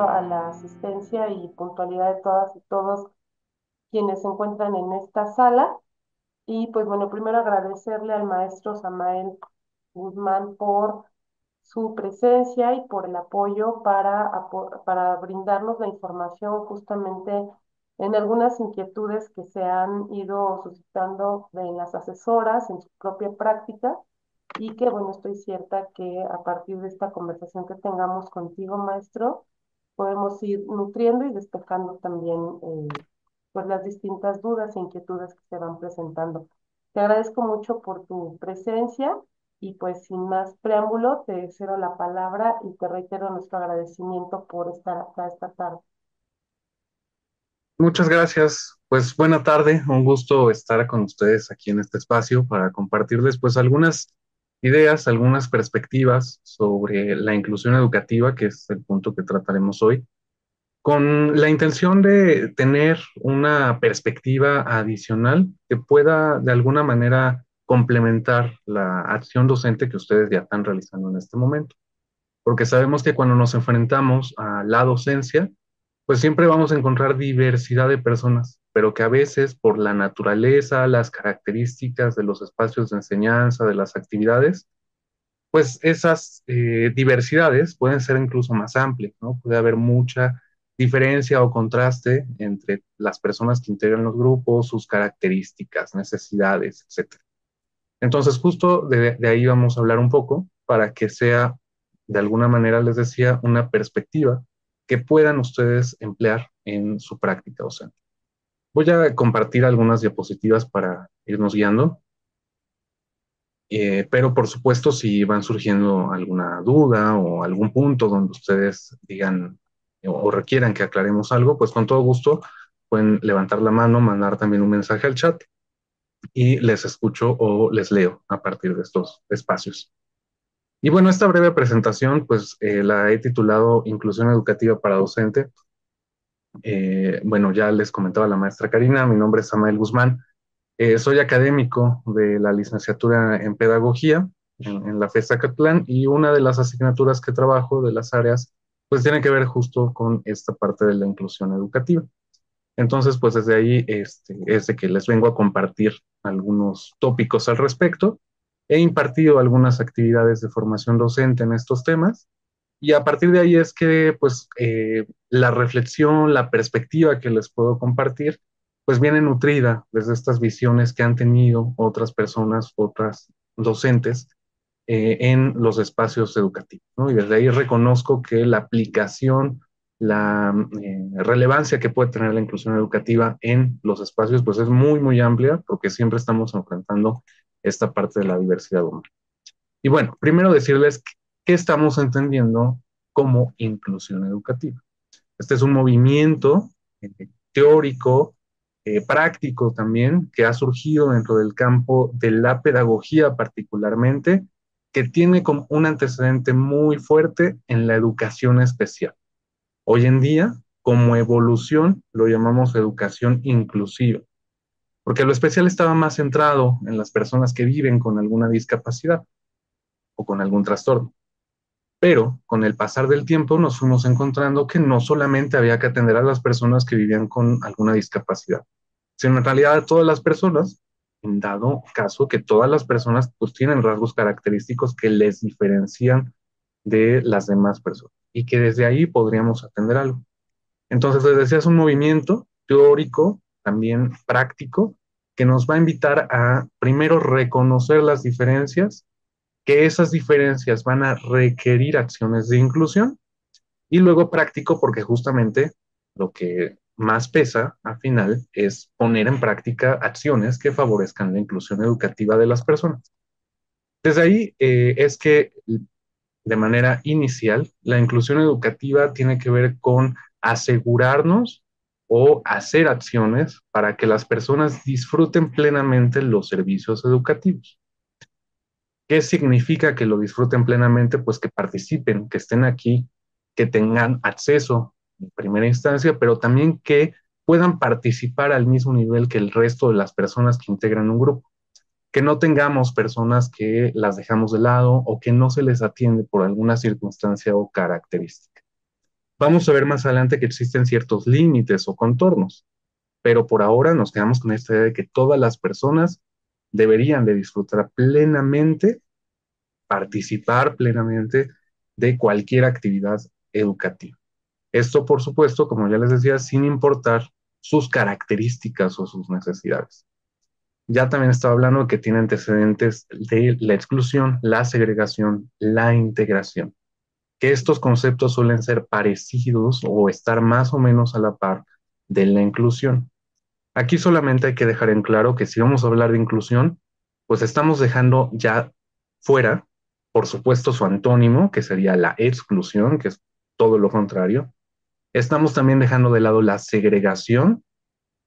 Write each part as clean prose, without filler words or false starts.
mucho a la asistencia y puntualidad de todas y todos quienes se encuentran en esta sala. Y pues bueno, primero agradecerle al maestro Samael Guzmán por su presencia y por el apoyo para brindarnos la información justamente en algunas inquietudes que se han ido suscitando en las asesoras, en su propia práctica, y que bueno, estoy cierta que a partir de esta conversación que tengamos contigo, maestro, podemos ir nutriendo y despejando también pues las distintas dudas e inquietudes que se van presentando. Te agradezco mucho por tu presencia y pues sin más preámbulo, te cedo la palabra y te reitero nuestro agradecimiento por estar acá esta tarde. Muchas gracias. Pues buena tarde, un gusto estar con ustedes aquí en este espacio para compartirles pues algunas ideas, algunas perspectivas sobre la inclusión educativa, que es el punto que trataremos hoy, con la intención de tener una perspectiva adicional que pueda de alguna manera complementar la acción docente que ustedes ya están realizando en este momento. Porque sabemos que cuando nos enfrentamos a la docencia, pues siempre vamos a encontrar diversidad de personas, pero que a veces por la naturaleza, las características de los espacios de enseñanza, de las actividades, pues esas diversidades pueden ser incluso más amplias, ¿no? Puede haber mucha diferencia o contraste entre las personas que integran los grupos, sus características, necesidades, etcétera. Entonces, justo de ahí vamos a hablar un poco para que sea, de alguna manera, les decía, una perspectiva que puedan ustedes emplear en su práctica docente. Voy a compartir algunas diapositivas para irnos guiando, pero por supuesto, si van surgiendo alguna duda o algún punto donde ustedes digan o requieran que aclaremos algo, pues con todo gusto pueden levantar la mano, mandar también un mensaje al chat y les escucho o les leo a partir de estos espacios. Y bueno, esta breve presentación, pues la he titulado Inclusión Educativa para Docente. Bueno, ya les comentaba la maestra Karina, mi nombre es Samael Guzmán. Soy académico de la licenciatura en Pedagogía en la FES Zacatlán y una de las asignaturas que trabajo de las áreas, pues tiene que ver justo con esta parte de la inclusión educativa. Entonces, pues desde ahí es de que les vengo a compartir algunos tópicos al respecto. He impartido algunas actividades de formación docente en estos temas y a partir de ahí es que pues la reflexión, la perspectiva que les puedo compartir, pues viene nutrida desde estas visiones que han tenido otras personas, otras docentes en los espacios educativos, ¿no? Y desde ahí reconozco que la aplicación, la relevancia que puede tener la inclusión educativa en los espacios, pues es muy, muy amplia, porque siempre estamos enfrentando esta parte de la diversidad humana. Y bueno, primero decirles qué estamos entendiendo como inclusión educativa. Este es un movimiento teórico, práctico también, que ha surgido dentro del campo de la pedagogía particularmente, que tiene como un antecedente muy fuerte en la educación especial. Hoy en día, como evolución, lo llamamos educación inclusiva, porque lo especial estaba más centrado en las personas que viven con alguna discapacidad o con algún trastorno. Pero con el pasar del tiempo nos fuimos encontrando que no solamente había que atender a las personas que vivían con alguna discapacidad, sino en realidad a todas las personas, en dado caso que todas las personas pues tienen rasgos característicos que les diferencian de las demás personas y que desde ahí podríamos atender algo. Entonces, les decía, es un movimiento teórico, también práctico, que nos va a invitar a primero reconocer las diferencias, que esas diferencias van a requerir acciones de inclusión y luego práctico porque justamente lo que más pesa al final es poner en práctica acciones que favorezcan la inclusión educativa de las personas. Desde ahí es que de manera inicial la inclusión educativa tiene que ver con asegurarnos o hacer acciones para que las personas disfruten plenamente los servicios educativos. ¿Qué significa que lo disfruten plenamente? Pues que participen, que estén aquí, que tengan acceso en primera instancia, pero también que puedan participar al mismo nivel que el resto de las personas que integran un grupo. Que no tengamos personas que las dejamos de lado o que no se les atiende por alguna circunstancia o característica. Vamos a ver más adelante que existen ciertos límites o contornos, pero por ahora nos quedamos con esta idea de que todas las personas deberían de disfrutar plenamente, participar plenamente de cualquier actividad educativa. Esto, por supuesto, como ya les decía, sin importar sus características o sus necesidades. Ya también estaba hablando de que tiene antecedentes de la exclusión, la segregación, la integración, que estos conceptos suelen ser parecidos o estar más o menos a la par de la inclusión. Aquí solamente hay que dejar en claro que si vamos a hablar de inclusión, pues estamos dejando ya fuera, por supuesto, su antónimo, que sería la exclusión, que es todo lo contrario. Estamos también dejando de lado la segregación,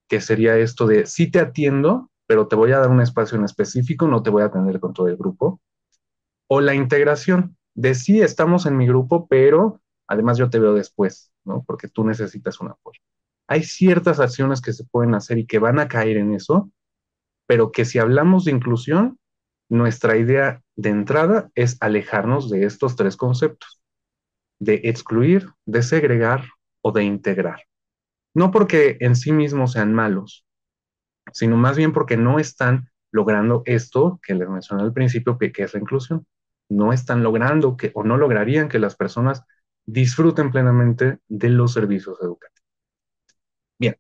que sería esto de sí te atiendo, pero te voy a dar un espacio en específico, no te voy a atender con todo el grupo. O la integración, de sí estamos en mi grupo, pero además yo te veo después, ¿no? Porque tú necesitas un apoyo. Hay ciertas acciones que se pueden hacer y que van a caer en eso, pero que si hablamos de inclusión, nuestra idea de entrada es alejarnos de estos tres conceptos, de excluir, de segregar o de integrar. No porque en sí mismos sean malos, sino más bien porque no están logrando esto que les mencioné al principio, que es la inclusión. No están logrando que, o no lograrían que las personas disfruten plenamente de los servicios educativos. Bien,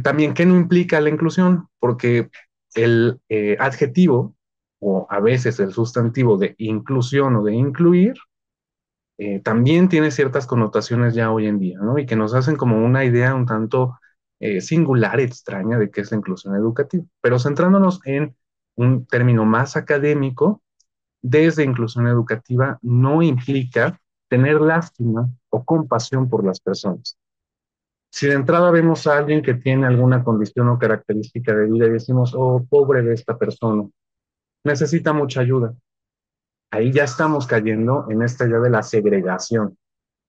también, ¿qué no implica la inclusión? Porque el adjetivo o a veces el sustantivo de inclusión o de incluir también tiene ciertas connotaciones ya hoy en día, ¿no? Y que nos hacen como una idea un tanto singular, extraña de qué es la inclusión educativa. Pero centrándonos en un término más académico, desde inclusión educativa no implica tener lástima o compasión por las personas. Si de entrada vemos a alguien que tiene alguna condición o característica de vida y decimos, oh, pobre de esta persona, necesita mucha ayuda, ahí ya estamos cayendo en esta idea de la segregación.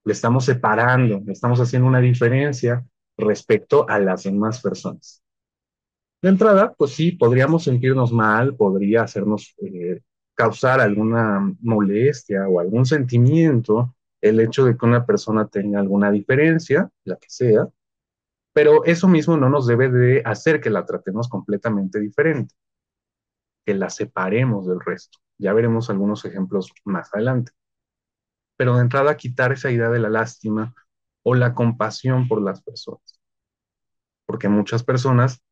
Le estamos separando, le estamos haciendo una diferencia respecto a las demás personas. De entrada, pues sí, podríamos sentirnos mal, podría hacernos causar alguna molestia o algún sentimiento el hecho de que una persona tenga alguna diferencia, la que sea, pero eso mismo no nos debe de hacer que la tratemos completamente diferente, que la separemos del resto. Ya veremos algunos ejemplos más adelante. Pero de entrada, quitar esa idea de la lástima o la compasión por las personas, porque muchas personas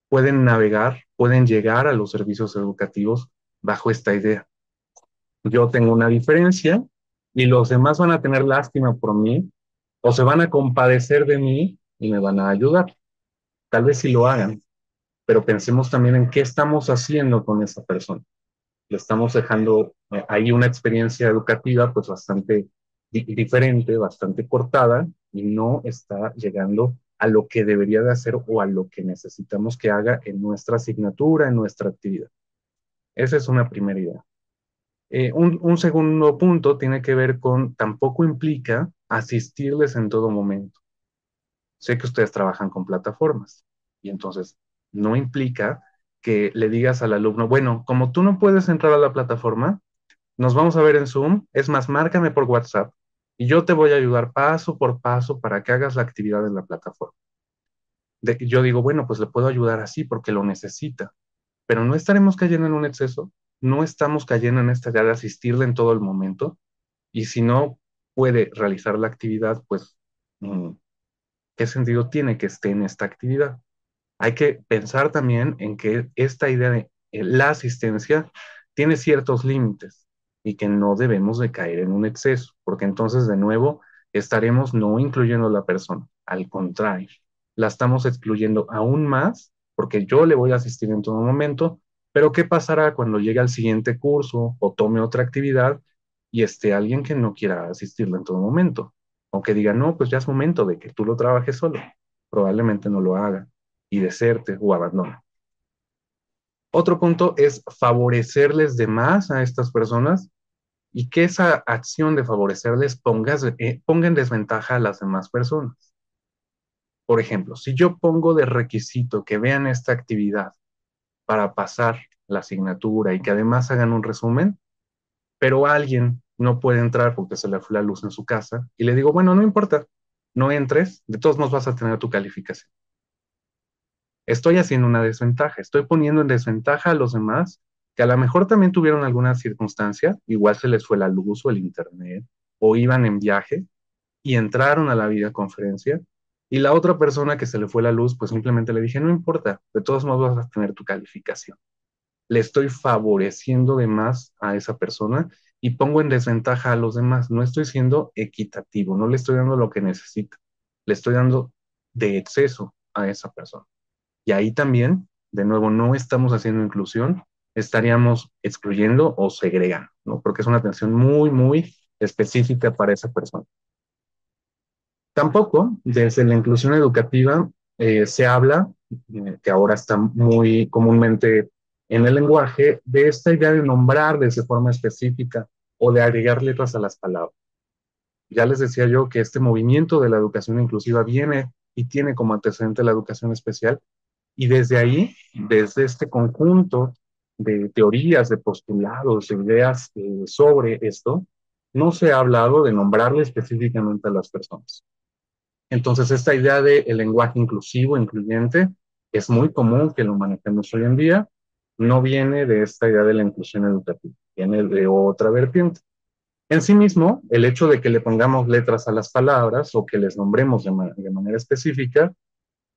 pueden navegar, pueden llegar a los servicios educativos bajo esta idea. Yo tengo una diferencia y los demás van a tener lástima por mí o se van a compadecer de mí y me van a ayudar. Tal vez sí lo hagan, pero pensemos también en qué estamos haciendo con esa persona. Le estamos dejando ahí una experiencia educativa pues bastante diferente, bastante cortada y no está llegando a lo que debería de hacer o a lo que necesitamos que haga en nuestra asignatura, en nuestra actividad. Esa es una primera idea. Un segundo punto tiene que ver con, tampoco implica asistirles en todo momento. Sé que ustedes trabajan con plataformas y entonces no implica que le digas al alumno, bueno, como tú no puedes entrar a la plataforma, nos vamos a ver en Zoom, es más, márcame por WhatsApp y yo te voy a ayudar paso por paso para que hagas la actividad en la plataforma. Yo digo, bueno, pues le puedo ayudar así porque lo necesita, pero no estaremos cayendo en un exceso, no estamos cayendo en esta idea de asistirle en todo el momento y si no puede realizar la actividad, pues, ¿qué sentido tiene que esté en esta actividad? Hay que pensar también en que esta idea de la asistencia tiene ciertos límites y que no debemos de caer en un exceso, porque entonces de nuevo estaremos no incluyendo a la persona, al contrario, la estamos excluyendo aún más porque yo le voy a asistir en todo momento, pero ¿qué pasará cuando llegue al siguiente curso o tome otra actividad y esté alguien que no quiera asistirle en todo momento? O que diga, no, pues ya es momento de que tú lo trabajes solo. Probablemente no lo haga y deserte o abandona. Otro punto es favorecerles de más a estas personas y que esa acción de favorecerles ponga en desventaja a las demás personas. Por ejemplo, si yo pongo de requisito que vean esta actividad para pasar la asignatura y que además hagan un resumen, pero alguien no puede entrar porque se le fue la luz en su casa, y le digo, bueno, no importa, no entres, de todos modos vas a tener tu calificación. Estoy haciendo una desventaja, estoy poniendo en desventaja a los demás que a lo mejor también tuvieron alguna circunstancia, igual se les fue la luz o el internet, o iban en viaje y entraron a la videoconferencia, y la otra persona que se le fue la luz, pues simplemente le dije, no importa, de todos modos vas a tener tu calificación. Le estoy favoreciendo de más a esa persona y pongo en desventaja a los demás. No estoy siendo equitativo, no le estoy dando lo que necesita, le estoy dando de exceso a esa persona. Y ahí también, de nuevo, no estamos haciendo inclusión, estaríamos excluyendo o segregando, ¿no? Porque es una atención muy, muy específica para esa persona. Tampoco, desde la inclusión educativa, se habla, que ahora está muy comúnmente en el lenguaje, de esta idea de nombrarles de forma específica o de agregar letras a las palabras. Ya les decía yo que este movimiento de la educación inclusiva viene y tiene como antecedente la educación especial, y desde ahí, desde este conjunto de teorías, de postulados, de ideas sobre esto, no se ha hablado de nombrarle específicamente a las personas. Entonces, esta idea de el lenguaje inclusivo, incluyente, es muy común que lo manejemos hoy en día. No viene de esta idea de la inclusión educativa, viene de otra vertiente. En sí mismo, el hecho de que le pongamos letras a las palabras o que les nombremos de manera específica,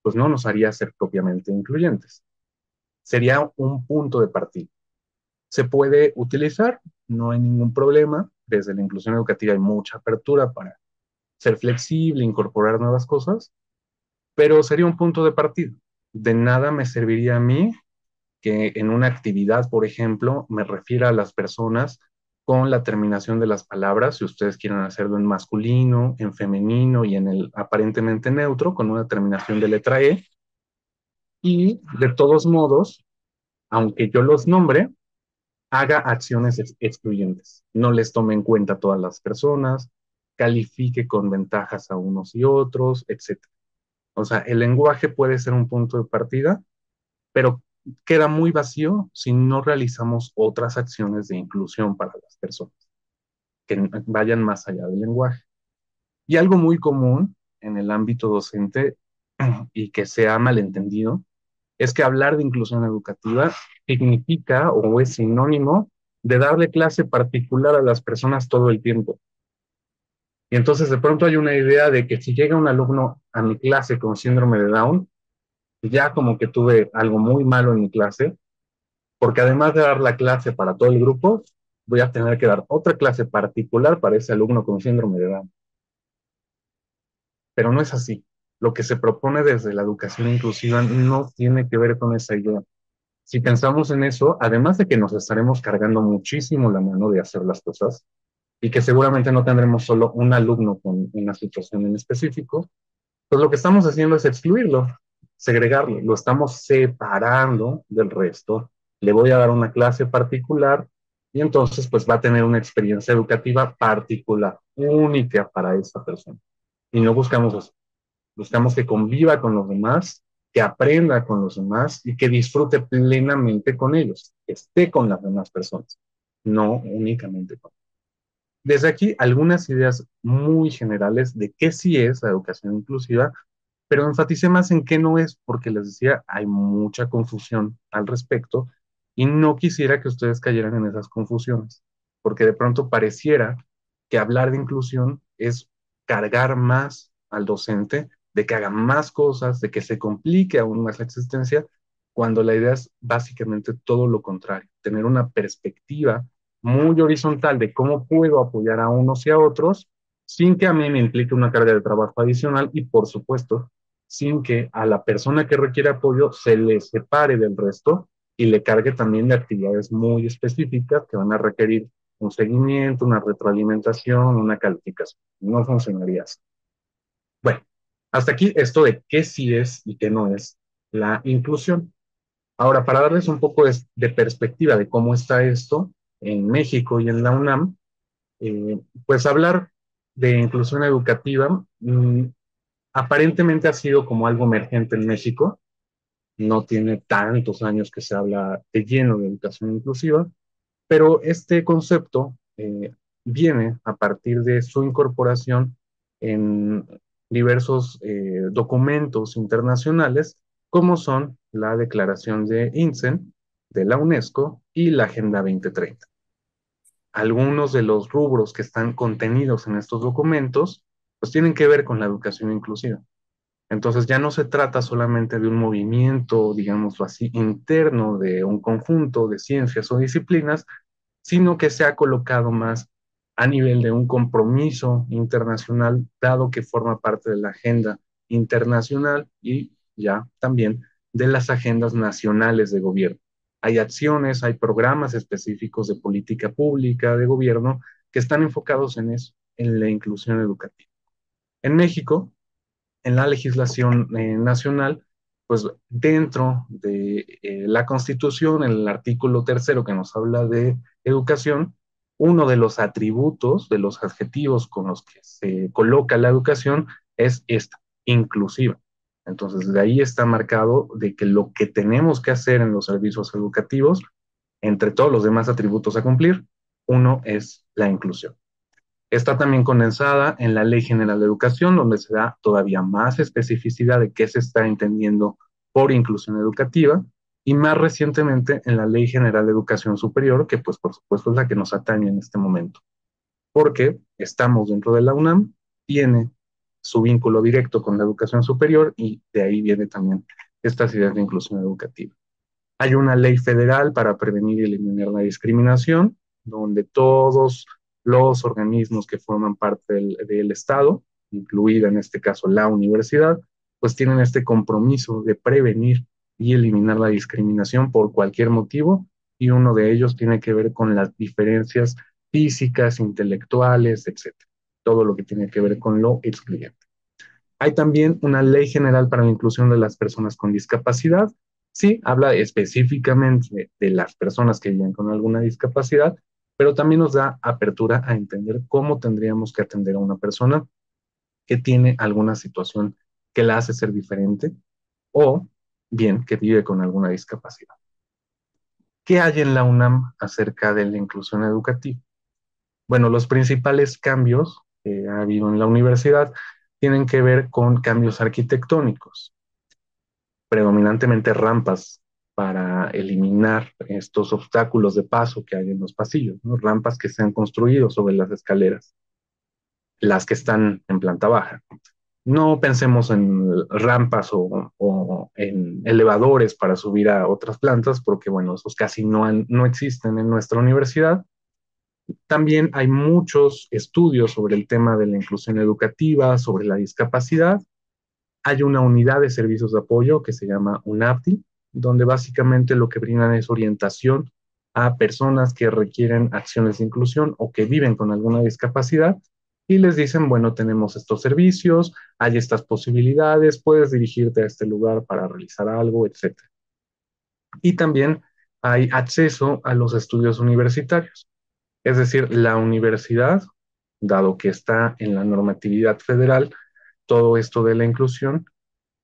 pues no nos haría ser propiamente incluyentes. Sería un punto de partida. Se puede utilizar, no hay ningún problema. Desde la inclusión educativa hay mucha apertura para ser flexible, incorporar nuevas cosas, pero sería un punto de partida. De nada me serviría a mí que en una actividad, por ejemplo, me refiera a las personas con la terminación de las palabras, si ustedes quieren hacerlo en masculino, en femenino y en el aparentemente neutro, con una terminación de letra E. Y de todos modos, aunque yo los nombre, haga acciones excluyentes. No les tome en cuenta a todas las personas, califique con ventajas a unos y otros, etcétera. O sea, el lenguaje puede ser un punto de partida, pero queda muy vacío si no realizamos otras acciones de inclusión para las personas, que vayan más allá del lenguaje. Y algo muy común en el ámbito docente y que se ha malentendido es que hablar de inclusión educativa significa o es sinónimo de darle clase particular a las personas todo el tiempo. Y entonces de pronto hay una idea de que si llega un alumno a mi clase con síndrome de Down, ya como que tuve algo muy malo en mi clase, porque además de dar la clase para todo el grupo, voy a tener que dar otra clase particular para ese alumno con síndrome de Down. Pero no es así. Lo que se propone desde la educación inclusiva no tiene que ver con esa idea. Si pensamos en eso, además de que nos estaremos cargando muchísimo la mano de hacer las cosas y que seguramente no tendremos solo un alumno con una situación en específico, pues lo que estamos haciendo es excluirlo, segregarlo, lo estamos separando del resto. Le voy a dar una clase particular y entonces pues va a tener una experiencia educativa particular, única para esa persona. Y no buscamos eso, buscamos que conviva con los demás, que aprenda con los demás y que disfrute plenamente con ellos, que esté con las demás personas, no únicamente con. Desde aquí, algunas ideas muy generales de qué sí es la educación inclusiva, pero enfaticé más en qué no es, porque les decía, hay mucha confusión al respecto y no quisiera que ustedes cayeran en esas confusiones, porque de pronto pareciera que hablar de inclusión es cargar más al docente, de que haga más cosas, de que se complique aún más la existencia, cuando la idea es básicamente todo lo contrario, tener una perspectiva muy horizontal de cómo puedo apoyar a unos y a otros sin que a mí me implique una carga de trabajo adicional y, por supuesto, sin que a la persona que requiere apoyo se le separe del resto y le cargue también de actividades muy específicas que van a requerir un seguimiento, una retroalimentación, una calificación. No funcionaría así. Bueno, hasta aquí esto de qué sí es y qué no es la inclusión. Ahora, para darles un poco de perspectiva de cómo está esto en México y en la UNAM, pues hablar de inclusión educativa aparentemente ha sido como algo emergente en México, no tiene tantos años que se habla de lleno de educación inclusiva, pero este concepto viene a partir de su incorporación en diversos documentos internacionales, como son la Declaración de INSEN, de la UNESCO y la Agenda 2030. Algunos de los rubros que están contenidos en estos documentos, pues tienen que ver con la educación inclusiva. Entonces ya no se trata solamente de un movimiento, digámoslo así, interno de un conjunto de ciencias o disciplinas, sino que se ha colocado más a nivel de un compromiso internacional, dado que forma parte de la agenda internacional y ya también de las agendas nacionales de gobierno. Hay acciones, hay programas específicos de política pública de gobierno que están enfocados en eso, en la inclusión educativa. En México, en la legislación nacional, pues dentro de la Constitución, en el artículo tercero que nos habla de educación, uno de los atributos, de los adjetivos con los que se coloca la educación es esta, inclusiva. Entonces, de ahí está marcado de que lo que tenemos que hacer en los servicios educativos, entre todos los demás atributos a cumplir, uno es la inclusión. Está también condensada en la Ley General de Educación, donde se da todavía más especificidad de qué se está entendiendo por inclusión educativa, y más recientemente en la Ley General de Educación Superior, que pues por supuesto es la que nos atañe en este momento, porque estamos dentro de la UNAM, tiene su vínculo directo con la educación superior y de ahí viene también estas ideas de inclusión educativa. Hay una ley federal para prevenir y eliminar la discriminación, donde todos los organismos que forman parte del Estado, incluida en este caso la universidad, pues tienen este compromiso de prevenir y eliminar la discriminación por cualquier motivo, y uno de ellos tiene que ver con las diferencias físicas, intelectuales, etcétera. Todo lo que tiene que ver con lo excluyente. Hay también una ley general para la inclusión de las personas con discapacidad. Sí, habla específicamente de las personas que viven con alguna discapacidad, pero también nos da apertura a entender cómo tendríamos que atender a una persona que tiene alguna situación que la hace ser diferente o bien que vive con alguna discapacidad. ¿Qué hay en la UNAM acerca de la inclusión educativa? Bueno, los principales cambios que ha habido en la universidad tienen que ver con cambios arquitectónicos, predominantemente rampas para eliminar estos obstáculos de paso que hay en los pasillos, ¿no? Rampas que se han construido sobre las escaleras, las que están en planta baja. No pensemos en rampas o en elevadores para subir a otras plantas, porque bueno, esos casi no existen en nuestra universidad. También hay muchos estudios sobre el tema de la inclusión educativa, sobre la discapacidad. Hay una unidad de servicios de apoyo que se llama UNAPTI, donde básicamente lo que brindan es orientación a personas que requieren acciones de inclusión o que viven con alguna discapacidad y les dicen, bueno, tenemos estos servicios, hay estas posibilidades, puedes dirigirte a este lugar para realizar algo, etcétera. Y también hay acceso a los estudios universitarios. Es decir, la universidad, dado que está en la normatividad federal, todo esto de la inclusión,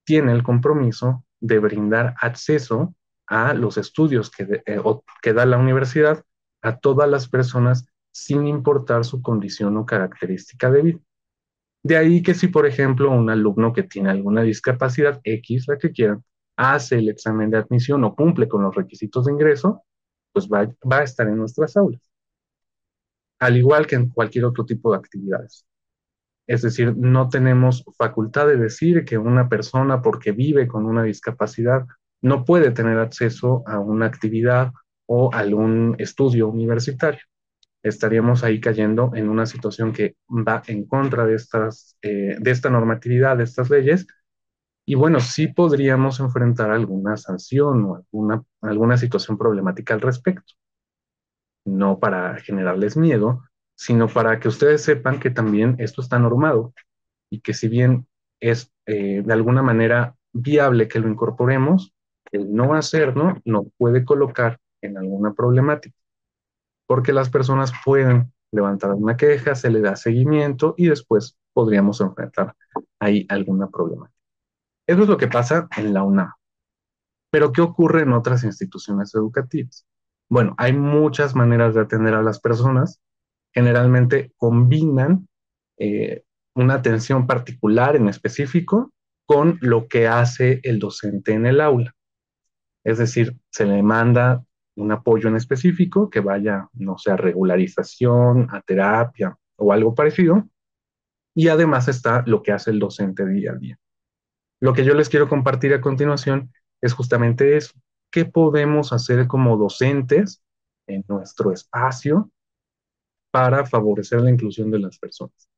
tiene el compromiso de brindar acceso a los estudios que da la universidad a todas las personas sin importar su condición o característica de vida. De ahí que si, por ejemplo, un alumno que tiene alguna discapacidad X, la que quieran, hace el examen de admisión o cumple con los requisitos de ingreso, pues va a estar en nuestras aulas, al igual que en cualquier otro tipo de actividades. Es decir, no tenemos facultad de decir que una persona, porque vive con una discapacidad, no puede tener acceso a una actividad o a algún estudio universitario. Estaríamos ahí cayendo en una situación que va en contra de esta normatividad, de estas leyes, y bueno, sí podríamos enfrentar alguna sanción o alguna situación problemática al respecto, no para generarles miedo, sino para que ustedes sepan que también esto está normado y que si bien es de alguna manera viable que lo incorporemos, el no hacerlo nos puede colocar en alguna problemática, porque las personas pueden levantar una queja, se le da seguimiento y después podríamos enfrentar ahí alguna problemática. Eso es lo que pasa en la UNAM. Pero ¿qué ocurre en otras instituciones educativas? Bueno, hay muchas maneras de atender a las personas Generalmente combinan eh, una atención particular en específico con lo que hace el docente en el aula. Es decir, se le manda un apoyo en específico que vaya, no sé, a regularización, a terapia o algo parecido. Y además está lo que hace el docente día a día. Lo que yo les quiero compartir a continuación es justamente eso. ¿Qué podemos hacer como docentes en nuestro espacio para favorecer la inclusión de las personas?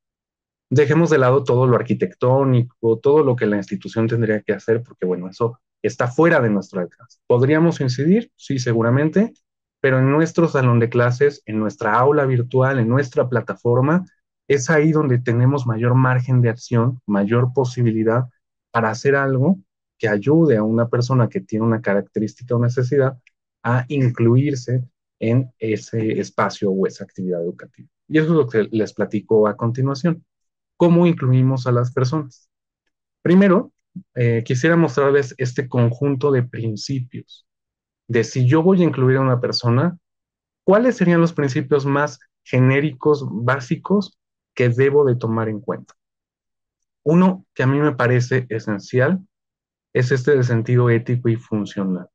Dejemos de lado todo lo arquitectónico, todo lo que la institución tendría que hacer, porque bueno, eso está fuera de nuestro alcance. ¿Podríamos incidir? Sí, seguramente, pero en nuestro salón de clases, en nuestra aula virtual, en nuestra plataforma, es ahí donde tenemos mayor margen de acción, mayor posibilidad para hacer algo que ayude a una persona que tiene una característica o necesidad a incluirse en ese espacio o esa actividad educativa. Y eso es lo que les platico a continuación. ¿Cómo incluimos a las personas? Primero, quisiera mostrarles este conjunto de principios, de si yo voy a incluir a una persona, ¿cuáles serían los principios más genéricos, básicos, que debo de tomar en cuenta? Uno que a mí me parece esencial es este de sentido ético y funcional.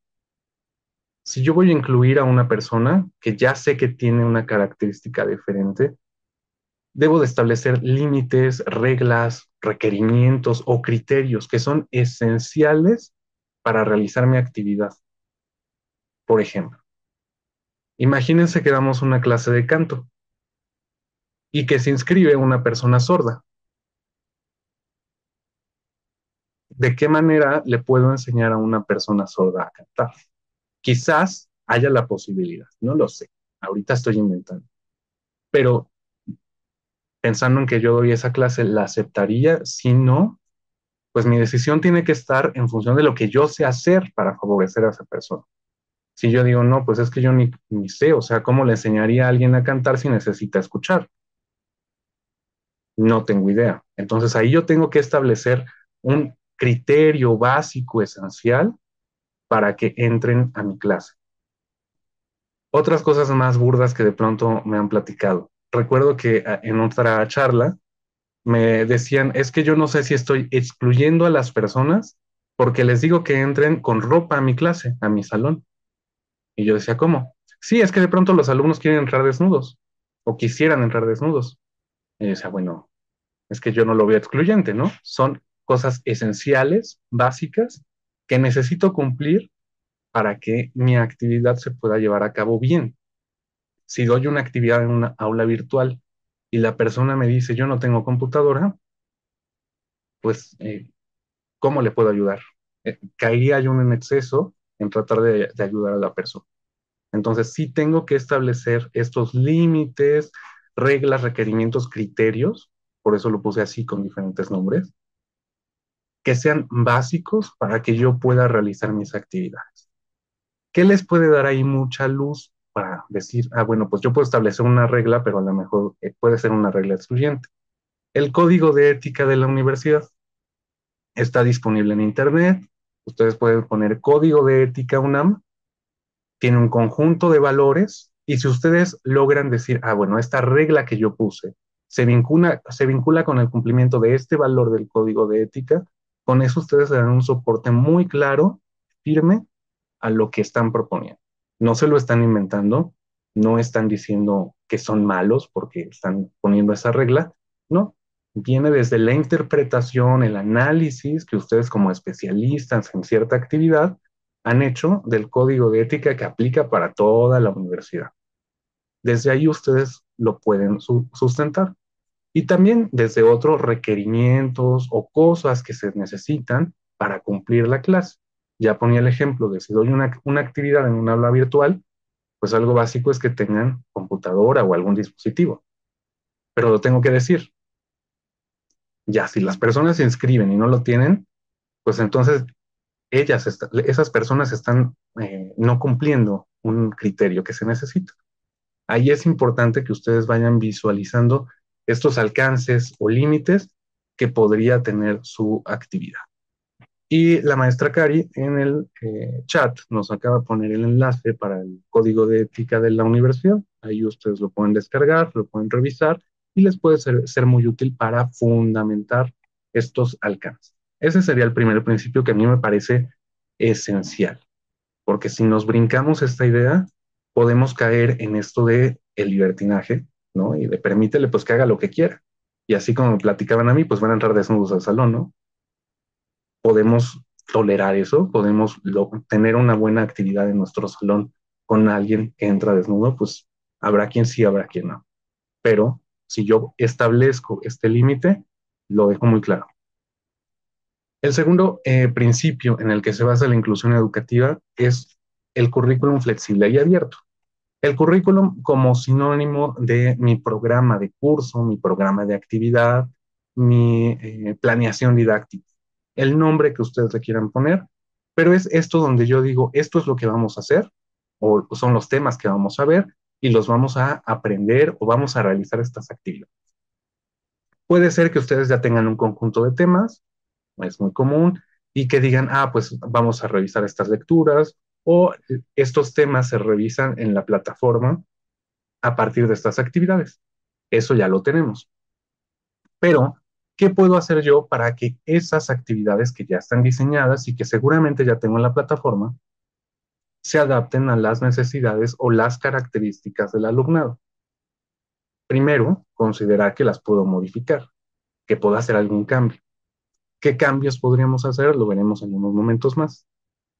Si yo voy a incluir a una persona que ya sé que tiene una característica diferente, debo de establecer límites, reglas, requerimientos o criterios que son esenciales para realizar mi actividad. Por ejemplo, imagínense que damos una clase de canto y que se inscribe una persona sorda. ¿De qué manera le puedo enseñar a una persona sorda a cantar? Quizás haya la posibilidad, no lo sé. Ahorita estoy inventando. Pero pensando en que yo doy esa clase, ¿la aceptaría? Si no, pues mi decisión tiene que estar en función de lo que yo sé hacer para favorecer a esa persona. Si yo digo, no, pues es que yo ni sé, o sea, ¿cómo le enseñaría a alguien a cantar si necesita escuchar? No tengo idea. Entonces ahí yo tengo que establecer un criterio básico, esencial, para que entren a mi clase. Otras cosas más burdas que de pronto me han platicado. Recuerdo que en otra charla me decían, es que yo no sé si estoy excluyendo a las personas porque les digo que entren con ropa a mi clase, a mi salón. Y yo decía, ¿cómo? Sí, es que de pronto los alumnos quieren entrar desnudos o quisieran entrar desnudos. Y yo decía, bueno, es que yo no lo veo excluyente, ¿no? Son cosas esenciales, básicas, que necesito cumplir para que mi actividad se pueda llevar a cabo bien. Si doy una actividad en una aula virtual y la persona me dice, yo no tengo computadora, pues, ¿cómo le puedo ayudar? Caería yo en exceso en tratar de ayudar a la persona. Entonces, sí tengo que establecer estos límites, reglas, requerimientos, criterios, por eso lo puse así con diferentes nombres, que sean básicos para que yo pueda realizar mis actividades. ¿Qué les puede dar ahí mucha luz para decir, ah, bueno, pues yo puedo establecer una regla, pero a lo mejor puede ser una regla excluyente? El código de ética de la universidad está disponible en Internet. Ustedes pueden poner código de ética UNAM, tiene un conjunto de valores y si ustedes logran decir, ah, bueno, esta regla que yo puse se vincula con el cumplimiento de este valor del código de ética, con eso ustedes le dan un soporte muy claro, firme, a lo que están proponiendo. No se lo están inventando, no están diciendo que son malos porque están poniendo esa regla, no. Viene desde la interpretación, el análisis que ustedes como especialistas en cierta actividad han hecho del código de ética que aplica para toda la universidad. Desde ahí ustedes lo pueden sustentar. Y también desde otros requerimientos o cosas que se necesitan para cumplir la clase. Ya ponía el ejemplo de si doy una actividad en un aula virtual, pues algo básico es que tengan computadora o algún dispositivo. Pero lo tengo que decir. Ya, si las personas se inscriben y no lo tienen, pues entonces esas personas están no cumpliendo un criterio que se necesita. Ahí es importante que ustedes vayan visualizando estos alcances o límites que podría tener su actividad. Y la maestra Cari en el chat nos acaba de poner el enlace para el código de ética de la universidad. Ahí ustedes lo pueden descargar, lo pueden revisar y les puede ser muy útil para fundamentar estos alcances. Ese sería el primer principio que a mí me parece esencial, porque si nos brincamos esta idea, podemos caer en esto de el libertinaje, ¿no? Y de permítele pues que haga lo que quiera. Y así como me platicaban a mí, pues van a entrar desnudos al salón, ¿no? Podemos tolerar eso, podemos tener una buena actividad en nuestro salón con alguien que entra desnudo, pues habrá quien sí, habrá quien no. Pero si yo establezco este límite, lo dejo muy claro. El segundo principio en el que se basa la inclusión educativa es el currículum flexible y abierto. El currículum como sinónimo de mi programa de curso, mi programa de actividad, mi planeación didáctica, el nombre que ustedes le quieran poner, pero es esto donde yo digo, esto es lo que vamos a hacer, o son los temas que vamos a ver, y los vamos a aprender o vamos a realizar estas actividades. Puede ser que ustedes ya tengan un conjunto de temas, es muy común, y que digan, ah, pues vamos a revisar estas lecturas, o estos temas se revisan en la plataforma a partir de estas actividades. Eso ya lo tenemos. Pero, ¿qué puedo hacer yo para que esas actividades que ya están diseñadas y que seguramente ya tengo en la plataforma se adapten a las necesidades o las características del alumnado? Primero, considerar que las puedo modificar, que puedo hacer algún cambio. ¿Qué cambios podríamos hacer? Lo veremos en unos momentos más.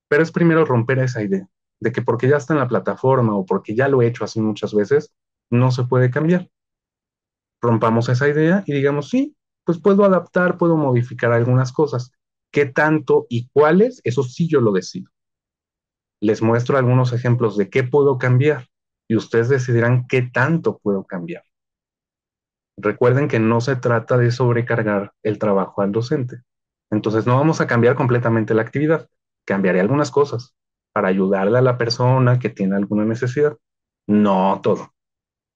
Pero es primero romper esa idea de que porque ya está en la plataforma o porque ya lo he hecho así muchas veces, no se puede cambiar. Rompamos esa idea y digamos, sí, pues puedo adaptar, puedo modificar algunas cosas. ¿Qué tanto y cuáles? Eso sí yo lo decido. Les muestro algunos ejemplos de qué puedo cambiar y ustedes decidirán qué tanto puedo cambiar. Recuerden que no se trata de sobrecargar el trabajo al docente. Entonces no vamos a cambiar completamente la actividad. Cambiaré algunas cosas para ayudarle a la persona que tiene alguna necesidad. No todo.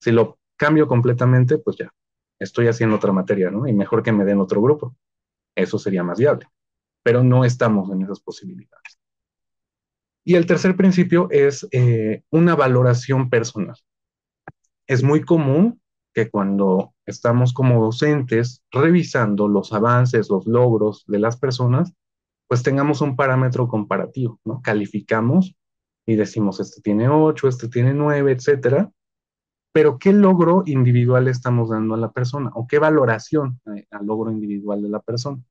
Si lo cambio completamente, pues ya, estoy haciendo otra materia, ¿no? Y mejor que me den otro grupo. Eso sería más viable. Pero no estamos en esas posibilidades. Y el tercer principio es una valoración personal. Es muy común que cuando estamos como docentes revisando los avances, los logros de las personas, pues tengamos un parámetro comparativo, ¿no? Calificamos y decimos, este tiene 8, este tiene 9, etcétera. Pero ¿qué logro individual estamos dando a la persona? ¿O qué valoración al logro individual de la persona?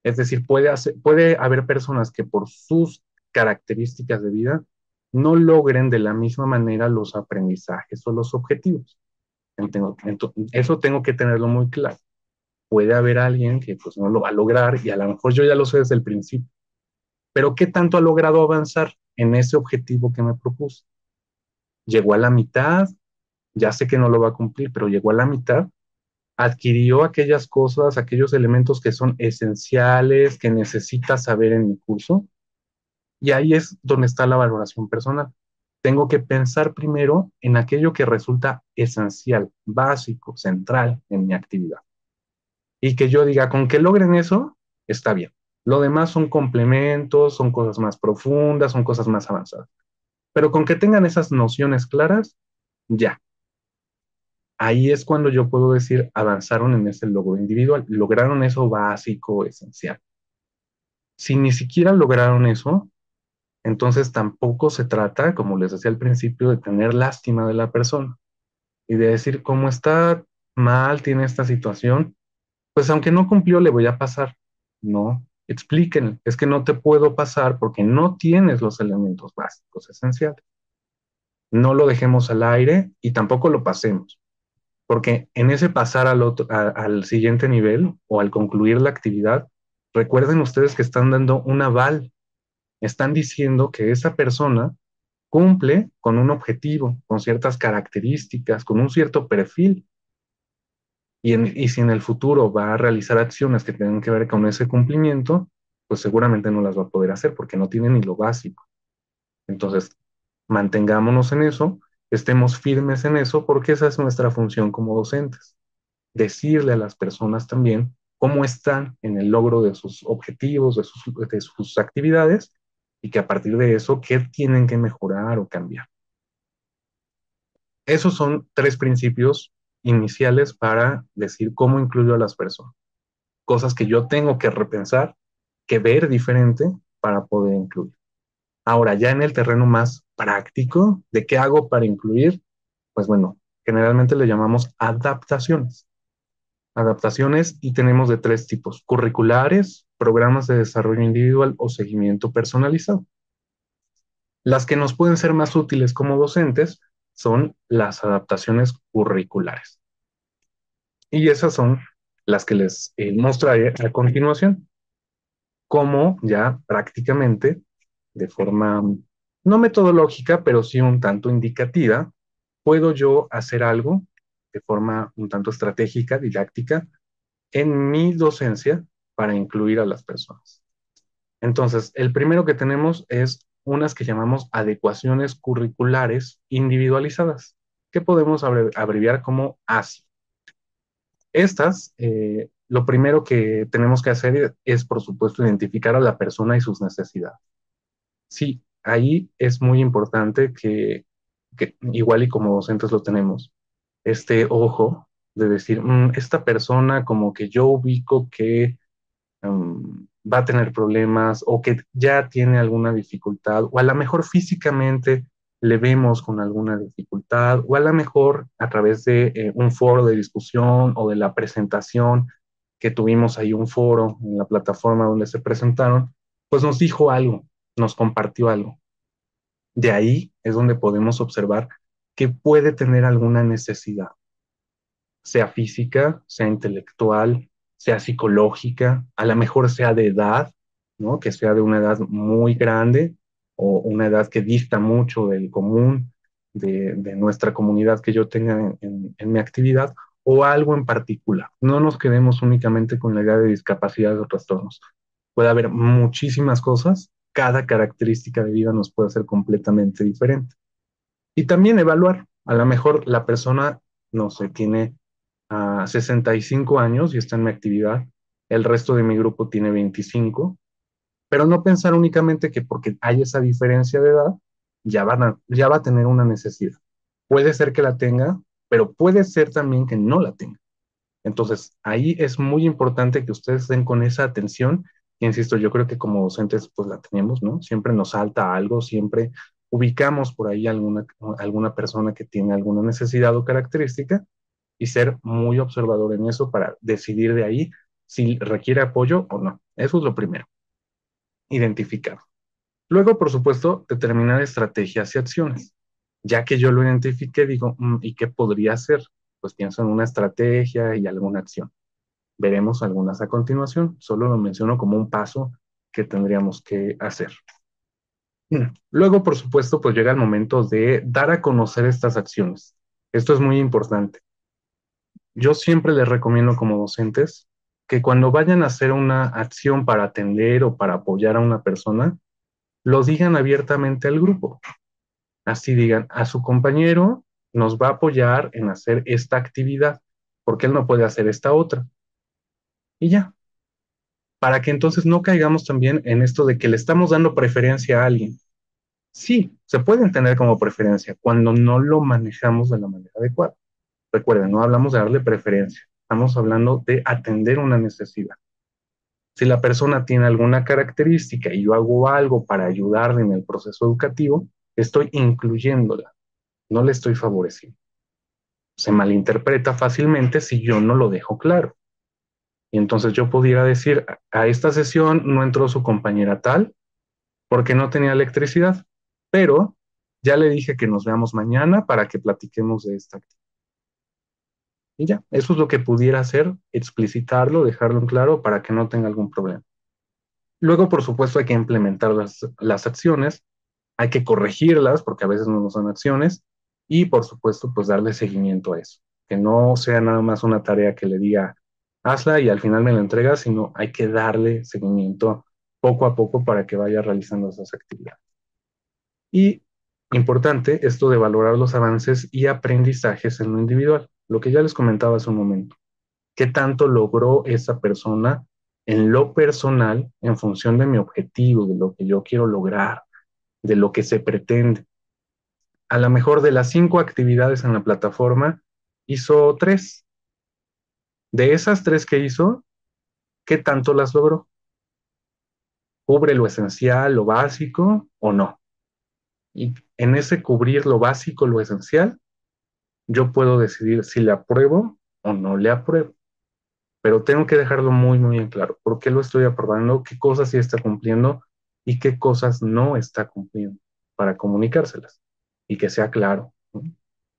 Es decir, puede haber personas que por sus características de vida no logren de la misma manera los aprendizajes o los objetivos. Eso tengo que tenerlo muy claro. Puede haber alguien que pues no lo va a lograr y a lo mejor yo ya lo sé desde el principio, pero ¿qué tanto ha logrado avanzar en ese objetivo que me propuse? ¿Llegó a la mitad? Ya sé que no lo va a cumplir, pero llegó a la mitad, adquirió aquellas cosas, aquellos elementos que son esenciales, que necesita saber en mi curso, y ahí es donde está la valoración personal. Tengo que pensar primero en aquello que resulta esencial, básico, central en mi actividad. Y que yo diga, con que logren eso, está bien. Lo demás son complementos, son cosas más profundas, son cosas más avanzadas. Pero con que tengan esas nociones claras, ya. Ahí es cuando yo puedo decir, avanzaron en ese logro individual, lograron eso básico, esencial. Si ni siquiera lograron eso, entonces tampoco se trata, como les decía al principio, de tener lástima de la persona y de decir, cómo está mal, tiene esta situación, pues aunque no cumplió, le voy a pasar. No, explíquenle, es que no te puedo pasar porque no tienes los elementos básicos esenciales. No lo dejemos al aire y tampoco lo pasemos. Porque en ese pasar al siguiente nivel o al concluir la actividad, recuerden ustedes que están dando un aval, están diciendo que esa persona cumple con un objetivo, con ciertas características, con un cierto perfil. Y si en el futuro va a realizar acciones que tengan que ver con ese cumplimiento, pues seguramente no las va a poder hacer porque no tiene ni lo básico. Entonces, mantengámonos en eso, estemos firmes en eso, porque esa es nuestra función como docentes. Decirle a las personas también cómo están en el logro de sus objetivos, de sus actividades, y que a partir de eso, qué tienen que mejorar o cambiar. Esos son tres principios iniciales para decir cómo incluyo a las personas. Cosas que yo tengo que repensar, que ver diferente para poder incluir. Ahora, ya en el terreno más práctico, ¿de qué hago para incluir? Pues bueno, generalmente le llamamos adaptaciones. Adaptaciones y tenemos de tres tipos: curriculares, programas de desarrollo individual o seguimiento personalizado. Las que nos pueden ser más útiles como docentes son las adaptaciones curriculares. Y esas son las que les mostraré a continuación, como ya prácticamente de forma no metodológica, pero sí un tanto indicativa, puedo yo hacer algo de forma un tanto estratégica, didáctica, en mi docencia para incluir a las personas. Entonces, el primero que tenemos es unas que llamamos adecuaciones curriculares individualizadas, que podemos abreviar como ASI. Estas, lo primero que tenemos que hacer es, por supuesto, identificar a la persona y sus necesidades. Sí, ahí es muy importante que igual y como docentes lo tenemos, este ojo de decir, esta persona como que yo ubico que va a tener problemas o que ya tiene alguna dificultad, o a lo mejor físicamente le vemos con alguna dificultad, o a lo mejor a través de un foro de discusión o de la presentación que tuvimos ahí, un foro en la plataforma donde se presentaron, pues nos dijo algo, nos compartió algo. De ahí es donde podemos observar que puede tener alguna necesidad, sea física, sea intelectual, sea psicológica, a lo mejor sea de edad, ¿no? Que sea de una edad muy grande o una edad que dista mucho del común de nuestra comunidad que yo tenga en mi actividad, o algo en particular. No nos quedemos únicamente con la idea de discapacidad o trastornos. Puede haber muchísimas cosas, cada característica de vida nos puede ser completamente diferente. Y también evaluar, a lo mejor la persona, no sé, tiene 65 años y está en mi actividad, el resto de mi grupo tiene 25, pero no pensar únicamente que porque hay esa diferencia de edad, ya va a tener una necesidad. Puede ser que la tenga, pero puede ser también que no la tenga. Entonces, ahí es muy importante que ustedes den con esa atención. Y insisto, yo creo que como docentes, pues la tenemos, ¿no? Siempre nos salta algo, siempre ubicamos por ahí alguna persona que tiene alguna necesidad o característica, y ser muy observador en eso para decidir de ahí si requiere apoyo o no. Eso es lo primero, identificar. Luego, por supuesto, determinar estrategias y acciones. Ya que yo lo identifique, digo, ¿y qué podría hacer? Pues pienso en una estrategia y alguna acción. Veremos algunas a continuación, solo lo menciono como un paso que tendríamos que hacer. Luego, por supuesto, pues llega el momento de dar a conocer estas acciones. Esto es muy importante. Yo siempre les recomiendo como docentes que cuando vayan a hacer una acción para atender o para apoyar a una persona, lo digan abiertamente al grupo. Así digan, a su compañero nos va a apoyar en hacer esta actividad, porque él no puede hacer esta otra. Y ya, para que entonces no caigamos también en esto de que le estamos dando preferencia a alguien. Sí, se puede entender como preferencia cuando no lo manejamos de la manera adecuada. Recuerden, no hablamos de darle preferencia, estamos hablando de atender una necesidad. Si la persona tiene alguna característica y yo hago algo para ayudarle en el proceso educativo, estoy incluyéndola, no le estoy favoreciendo. Se malinterpreta fácilmente si yo no lo dejo claro. Y entonces yo pudiera decir, a esta sesión no entró su compañera tal porque no tenía electricidad, pero ya le dije que nos veamos mañana para que platiquemos de esta actividad. Y ya, eso es lo que pudiera hacer, explicitarlo, dejarlo en claro para que no tenga algún problema. Luego, por supuesto, hay que implementar las acciones, hay que corregirlas porque a veces no son acciones, y por supuesto, pues darle seguimiento a eso. Que no sea nada más una tarea que le diga, hazla y al final me la entrega, sino hay que darle seguimiento poco a poco para que vaya realizando esas actividades. Y importante, esto de valorar los avances y aprendizajes en lo individual, lo que ya les comentaba hace un momento. qué tanto logró esa persona en lo personal, en función de mi objetivo, de lo que yo quiero lograr, de lo que se pretende. A lo mejor de las 5 actividades en la plataforma, hizo 3. De esas 3 que hizo, ¿qué tanto las logró? ¿Cubre lo esencial, lo básico o no? Y en ese cubrir lo básico, lo esencial, yo puedo decidir si le apruebo o no le apruebo. Pero tengo que dejarlo muy, muy en claro. ¿Por qué lo estoy aprobando? ¿Qué cosas sí está cumpliendo? ¿Y qué cosas no está cumpliendo? Para comunicárselas. Y que sea claro, ¿no?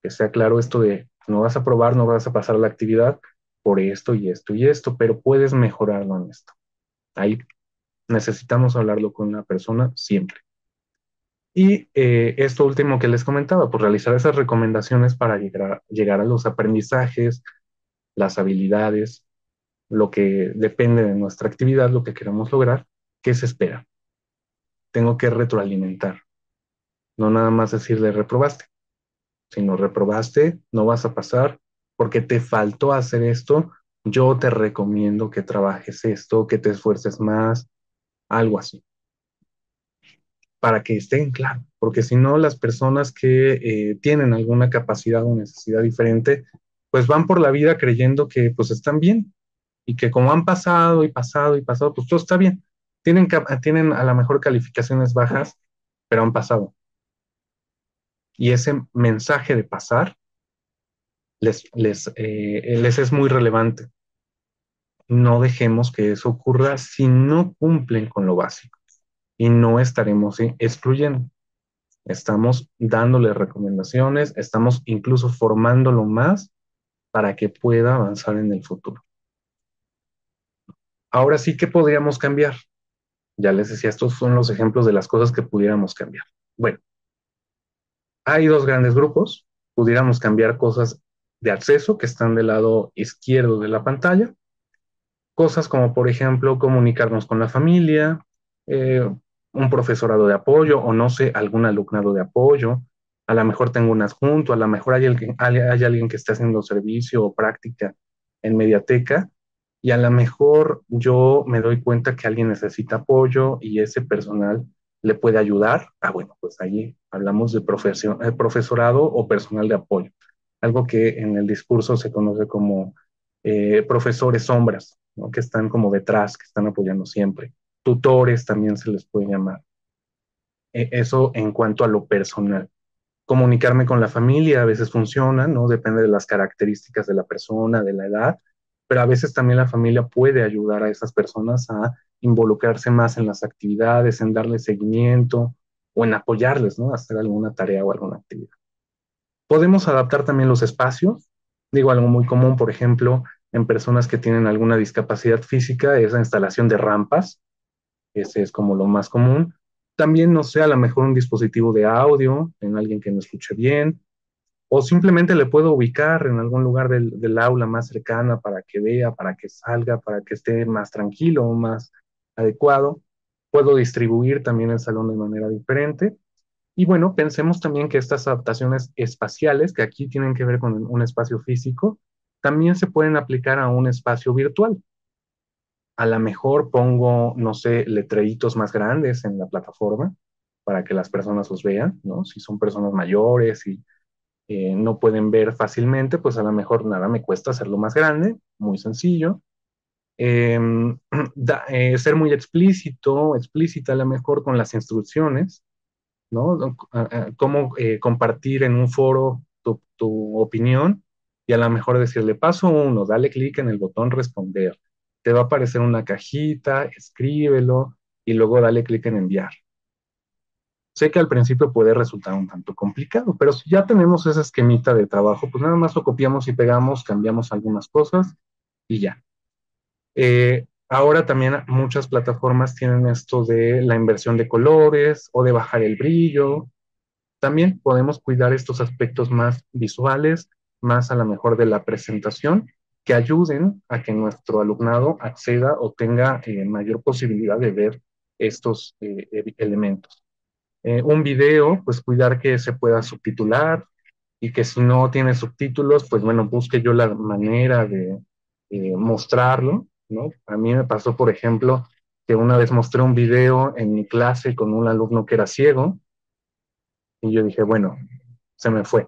Que sea claro esto de no vas a aprobar, no vas a pasar la actividad por esto y esto y esto, pero puedes mejorarlo en esto. Ahí necesitamos hablarlo con una persona siempre. Y esto último que les comentaba, pues realizar esas recomendaciones para llegar a los aprendizajes, las habilidades, lo que depende de nuestra actividad, lo que queramos lograr, ¿qué se espera? Tengo que retroalimentar, no nada más decirle reprobaste, sino reprobaste, no vas a pasar porque te faltó hacer esto, yo te recomiendo que trabajes esto, que te esfuerces más, algo así, para que estén claros, porque si no las personas que tienen alguna capacidad o necesidad diferente, pues van por la vida creyendo que pues están bien y que como han pasado y pasado y pasado, pues todo está bien. Tienen a lo mejor calificaciones bajas, pero han pasado. Y ese mensaje de pasar les es muy relevante. No dejemos que eso ocurra si no cumplen con lo básico y no estaremos excluyendo. Estamos dándole recomendaciones, estamos incluso formándolo más para que pueda avanzar en el futuro. Ahora sí que podríamos cambiar. Ya les decía, estos son los ejemplos de las cosas que pudiéramos cambiar. Bueno, hay 2 grandes grupos. Pudiéramos cambiar cosas de acceso que están del lado izquierdo de la pantalla. Cosas como, por ejemplo, comunicarnos con la familia, un profesorado de apoyo o no sé, algún alumnado de apoyo. A lo mejor tengo un adjunto, a lo mejor hay alguien que está haciendo servicio o práctica en Mediateca y a lo mejor yo me doy cuenta que alguien necesita apoyo y ese personal le puede ayudar. Ah, bueno, pues ahí hablamos de profesorado o personal de apoyo, algo que en el discurso se conoce como profesores sombras, ¿no? Que están como detrás, que están apoyando siempre. Tutores también se les puede llamar. Eso en cuanto a lo personal. Comunicarme con la familia a veces funciona, ¿no? Depende de las características de la persona, de la edad, pero a veces también la familia puede ayudar a esas personas a involucrarse más en las actividades, en darles seguimiento o en apoyarles, ¿no? A hacer alguna tarea o alguna actividad. Podemos adaptar también los espacios. Digo, algo muy común, por ejemplo, en personas que tienen alguna discapacidad física, es la instalación de rampas. Ese es como lo más común. También, no sé, a lo mejor un dispositivo de audio en alguien que no escuche bien, o simplemente le puedo ubicar en algún lugar del aula más cercana para que vea, para que salga, para que esté más tranquilo, más adecuado. Puedo distribuir también el salón de manera diferente. Y bueno, pensemos también que estas adaptaciones espaciales, que aquí tienen que ver con un espacio físico, también se pueden aplicar a un espacio virtual. A lo mejor pongo, no sé, letreritos más grandes en la plataforma para que las personas los vean, ¿no? Si son personas mayores y no pueden ver fácilmente, pues a lo mejor nada me cuesta hacerlo más grande, muy sencillo. Eh, Ser muy explícita a lo mejor con las instrucciones, ¿no? Cómo compartir en un foro tu opinión y a lo mejor decirle, paso 1, dale clic en el botón responder. Te va a aparecer una cajita, escríbelo y luego dale clic en enviar. Sé que al principio puede resultar un tanto complicado, pero si ya tenemos ese esquemita de trabajo, pues nada más lo copiamos y pegamos, cambiamos algunas cosas y ya. Ahora también muchas plataformas tienen esto de la inversión de colores o de bajar el brillo. También podemos cuidar estos aspectos más visuales, más a lo mejor de la presentación, que ayuden a que nuestro alumnado acceda o tenga mayor posibilidad de ver estos elementos. Un video, pues cuidar que se pueda subtitular y que si no tiene subtítulos, pues bueno, busque yo la manera mostrarlo, ¿no? A mí me pasó, por ejemplo, que una vez mostré un video en mi clase con un alumno que era ciego y yo dije, bueno, se me fue.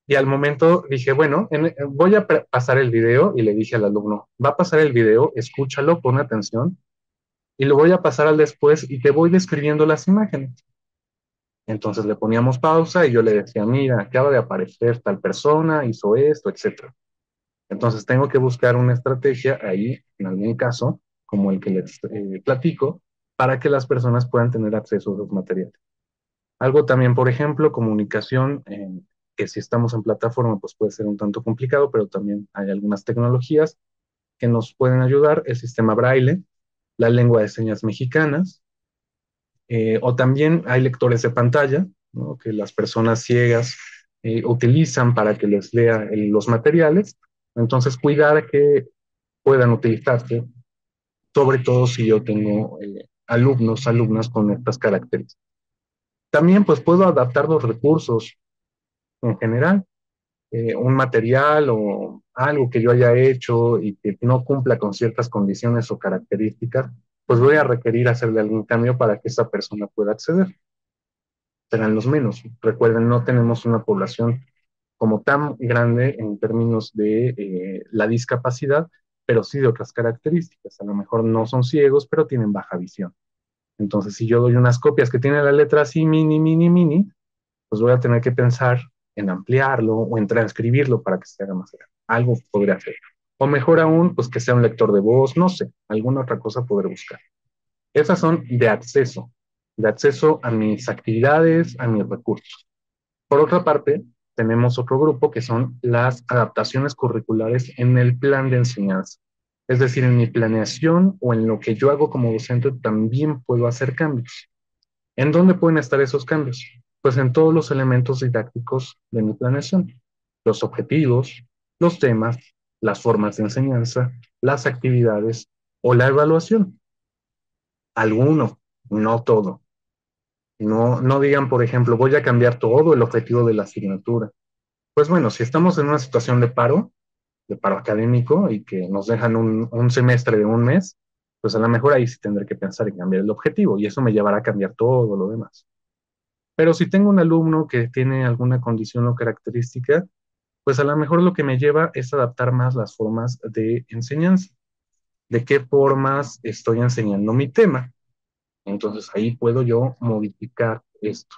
Y al momento dije, bueno, voy a pasar el video y le dije al alumno, va a pasar el video, escúchalo, pon atención y lo voy a pasar al después y te voy describiendo las imágenes. Entonces le poníamos pausa y yo le decía, mira, acaba de aparecer tal persona, hizo esto, etcétera. Entonces tengo que buscar una estrategia ahí, en algún caso, como el que les platico, para que las personas puedan tener acceso a los materiales. Algo también, por ejemplo, comunicación, que si estamos en plataforma, pues puede ser un tanto complicado, pero también hay algunas tecnologías que nos pueden ayudar, el sistema braille, la lengua de señas mexicanas, o también hay lectores de pantalla, ¿no? Que las personas ciegas utilizan para que les lea los materiales. Entonces, cuidar que puedan utilizarse, sobre todo si yo tengo alumnos, alumnas con estas características. También pues puedo adaptar los recursos en general, un material o algo que yo haya hecho y que no cumpla con ciertas condiciones o características, pues voy a requerir hacerle algún cambio para que esa persona pueda acceder. Serán los menos. Recuerden, no tenemos una población como tan grande en términos de la discapacidad, pero sí de otras características. A lo mejor no son ciegos, pero tienen baja visión. Entonces, si yo doy unas copias que tienen la letra así, mini, mini, mini, pues voy a tener que pensar en ampliarlo o en transcribirlo para que se haga más grande. Algo podría hacer. O mejor aún, pues que sea un lector de voz, no sé, alguna otra cosa poder buscar. Esas son de acceso a mis actividades, a mis recursos. Por otra parte, tenemos otro grupo que son las adaptaciones curriculares en el plan de enseñanza. Es decir, en mi planeación o en lo que yo hago como docente también puedo hacer cambios. ¿En dónde pueden estar esos cambios? Pues en todos los elementos didácticos de mi planeación. Los objetivos, los temas, las formas de enseñanza, las actividades o la evaluación. Alguno, no todo. No, no digan, por ejemplo, voy a cambiar todo el objetivo de la asignatura. Pues bueno, si estamos en una situación de paro académico y que nos dejan un semestre de un mes, pues a lo mejor ahí sí tendré que pensar en cambiar el objetivo y eso me llevará a cambiar todo lo demás. Pero si tengo un alumno que tiene alguna condición o característica, pues a lo mejor lo que me lleva es adaptar más las formas de enseñanza, de qué formas estoy enseñando mi tema. Entonces ahí puedo yo modificar esto.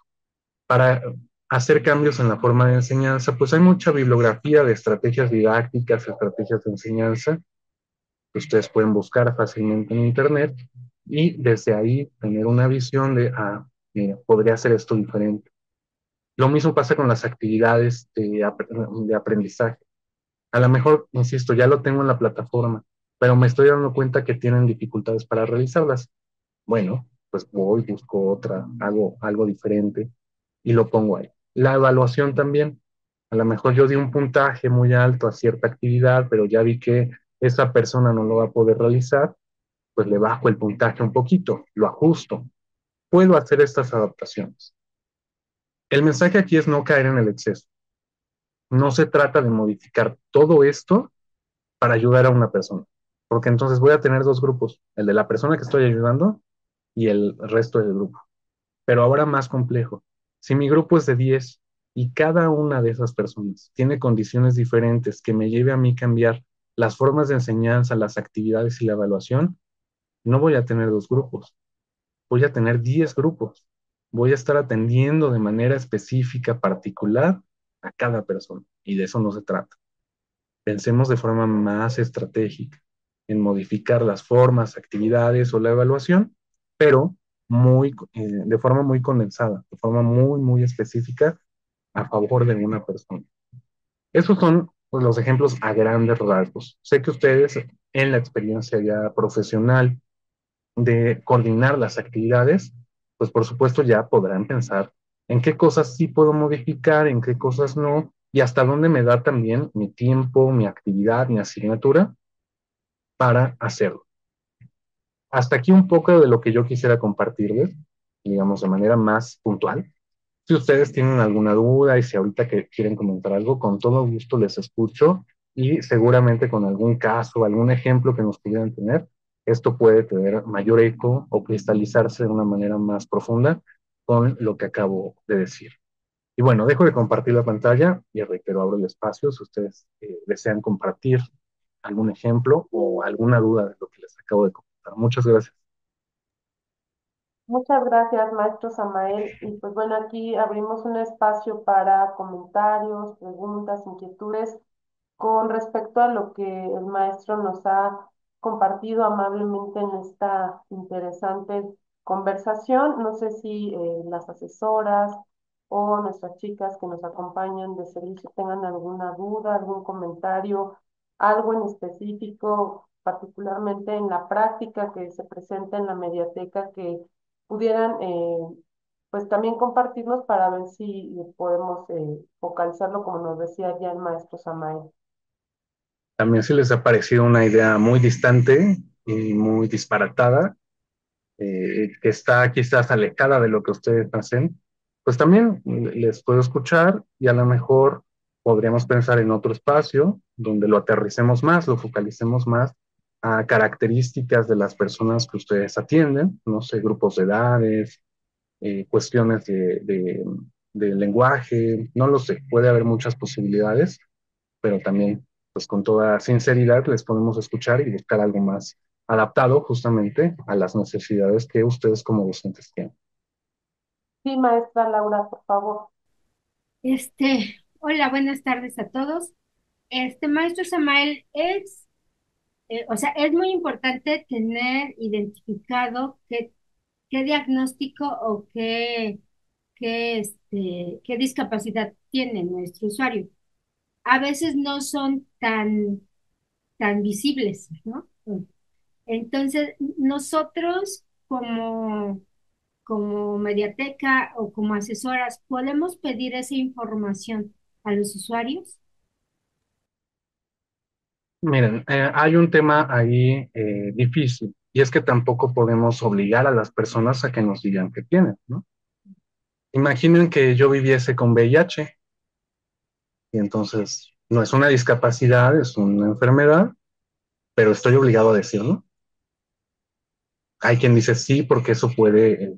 Para hacer cambios en la forma de enseñanza, pues hay mucha bibliografía de estrategias didácticas, estrategias de enseñanza que ustedes pueden buscar fácilmente en Internet y desde ahí tener una visión de, podría hacer esto diferente. Lo mismo pasa con las actividades de aprendizaje. A lo mejor, insisto, ya lo tengo en la plataforma, pero me estoy dando cuenta que tienen dificultades para realizarlas. Bueno, pues voy, busco otra, hago algo diferente y lo pongo ahí. La evaluación también. A lo mejor yo di un puntaje muy alto a cierta actividad, pero ya vi que esa persona no lo va a poder realizar, pues le bajo el puntaje un poquito, lo ajusto. Puedo hacer estas adaptaciones. El mensaje aquí es no caer en el exceso. No se trata de modificar todo esto para ayudar a una persona, porque entonces voy a tener dos grupos, el de la persona que estoy ayudando y el resto del grupo. Pero ahora más complejo. Si mi grupo es de 10 y cada una de esas personas tiene condiciones diferentes que me lleve a mí cambiar las formas de enseñanza, las actividades y la evaluación, no voy a tener dos grupos, voy a tener 10 grupos. Voy a estar atendiendo de manera específica, particular, a cada persona. Y de eso no se trata. Pensemos de forma más estratégica en modificar las formas, actividades o la evaluación, pero de forma muy condensada, de forma muy, muy específica a favor de una persona. Esos son pues, los ejemplos a grandes rasgos. Sé que ustedes en la experiencia ya profesional de coordinar las actividades, pues por supuesto ya podrán pensar en qué cosas sí puedo modificar, en qué cosas no, y hasta dónde me da también mi tiempo, mi actividad, mi asignatura para hacerlo. Hasta aquí un poco de lo que yo quisiera compartirles, digamos, de manera más puntual. Si ustedes tienen alguna duda y si ahorita que quieren comentar algo, con todo gusto les escucho y seguramente con algún caso, algún ejemplo que nos pudieran tener, esto puede tener mayor eco o cristalizarse de una manera más profunda con lo que acabo de decir. Y bueno, dejo de compartir la pantalla y reitero, abro el espacio si ustedes desean compartir algún ejemplo o alguna duda de lo que les acabo de comentar. Muchas gracias. Muchas gracias, maestro Samael. Y pues bueno, aquí abrimos un espacio para comentarios, preguntas, inquietudes con respecto a lo que el maestro nos ha compartido amablemente en esta interesante conversación. No sé si las asesoras o nuestras chicas que nos acompañan de servicio tengan alguna duda, algún comentario, algo en específico, particularmente en la práctica que se presenta en la mediateca que pudieran pues también compartirnos para ver si podemos focalizarlo como nos decía ya el maestro Samael. También si les ha parecido una idea muy distante y muy disparatada, que está quizás alejada de lo que ustedes hacen, pues también les puedo escuchar y a lo mejor podríamos pensar en otro espacio donde lo aterricemos más, lo focalicemos más a características de las personas que ustedes atienden, no sé, grupos de edades, cuestiones de lenguaje, no lo sé, puede haber muchas posibilidades, pero también, pues con toda sinceridad, les podemos escuchar y buscar algo más adaptado justamente a las necesidades que ustedes como docentes tienen. Sí, maestra Laura, por favor. Hola, buenas tardes a todos. Maestro Samael, o sea, es muy importante tener identificado qué diagnóstico o qué discapacidad tiene nuestro usuario. A veces no son tan visibles, ¿no? Entonces, nosotros como mediateca o como asesoras, ¿podemos pedir esa información a los usuarios? Miren, hay un tema ahí difícil y es que tampoco podemos obligar a las personas a que nos digan que tienen, ¿no? Imaginen que yo viviese con VIH y entonces no es una discapacidad, es una enfermedad, pero estoy obligado a decirlo. Hay quien dice sí, porque eso puede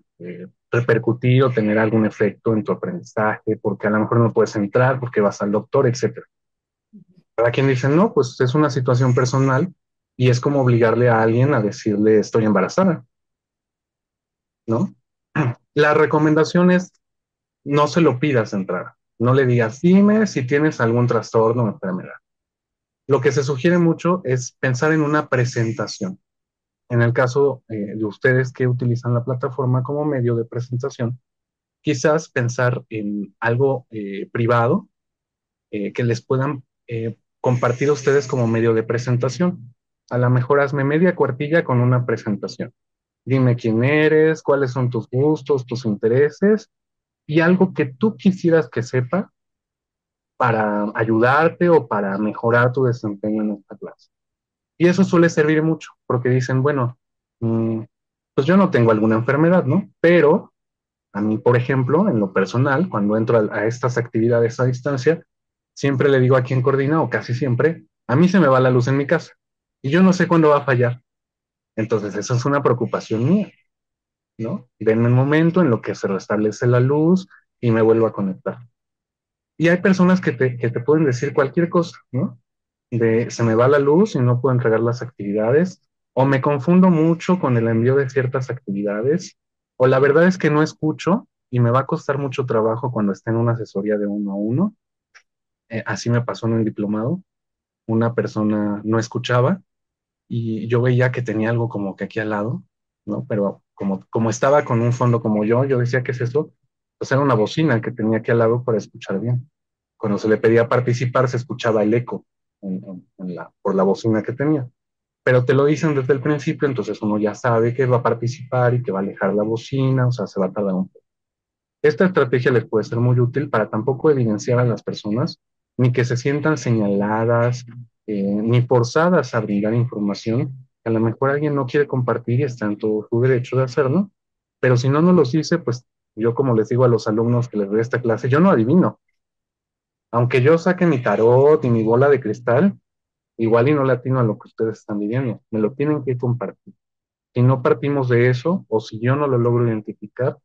repercutir o tener algún efecto en tu aprendizaje, porque a lo mejor no puedes entrar, porque vas al doctor, etcétera. Para quien dice no, pues es una situación personal y es como obligarle a alguien a decirle estoy embarazada, ¿no? La recomendación es no se lo pidas entrar, no le digas dime si tienes algún trastorno o enfermedad. Lo que se sugiere mucho es pensar en una presentación. En el caso de ustedes que utilizan la plataforma como medio de presentación, quizás pensar en algo privado que les puedan compartir a ustedes como medio de presentación. A lo mejor hazme media cuartilla con una presentación. Dime quién eres, cuáles son tus gustos, tus intereses y algo que tú quisieras que sepa para ayudarte o para mejorar tu desempeño en esta clase. Y eso suele servir mucho porque dicen, bueno, pues yo no tengo alguna enfermedad, ¿no? Pero a mí, por ejemplo, en lo personal, cuando entro a estas actividades a distancia, siempre le digo a quien coordina, o casi siempre, a mí se me va la luz en mi casa y yo no sé cuándo va a fallar. Entonces, eso es una preocupación mía, ¿no? Denme un momento en lo que se restablece la luz y me vuelvo a conectar. Y hay personas que te pueden decir cualquier cosa, ¿no? De se me va la luz y no puedo entregar las actividades, o me confundo mucho con el envío de ciertas actividades, o la verdad es que no escucho y me va a costar mucho trabajo cuando esté en una asesoría de uno a uno. Así me pasó en el diplomado, una persona no escuchaba y yo veía que tenía algo como que aquí al lado, ¿no? Pero como estaba con un fondo como yo decía, ¿qué es eso? Pues era una bocina que tenía aquí al lado para escuchar bien. Cuando se le pedía participar, se escuchaba el eco por la bocina que tenía. Pero te lo dicen desde el principio, entonces uno ya sabe que va a participar y que va a alejar la bocina, o sea, se va a tardar un poco. Esta estrategia les puede ser muy útil para tampoco evidenciar a las personas, ni que se sientan señaladas, ni forzadas a brindar información. A lo mejor alguien no quiere compartir y está en todo su derecho de hacerlo, pero si no nos los dice, pues yo como les digo a los alumnos que les doy esta clase, yo no adivino. Aunque yo saque mi tarot y mi bola de cristal, igual y no le atino a lo que ustedes están viviendo, me lo tienen que compartir. Si no partimos de eso, o si yo no lo logro identificar,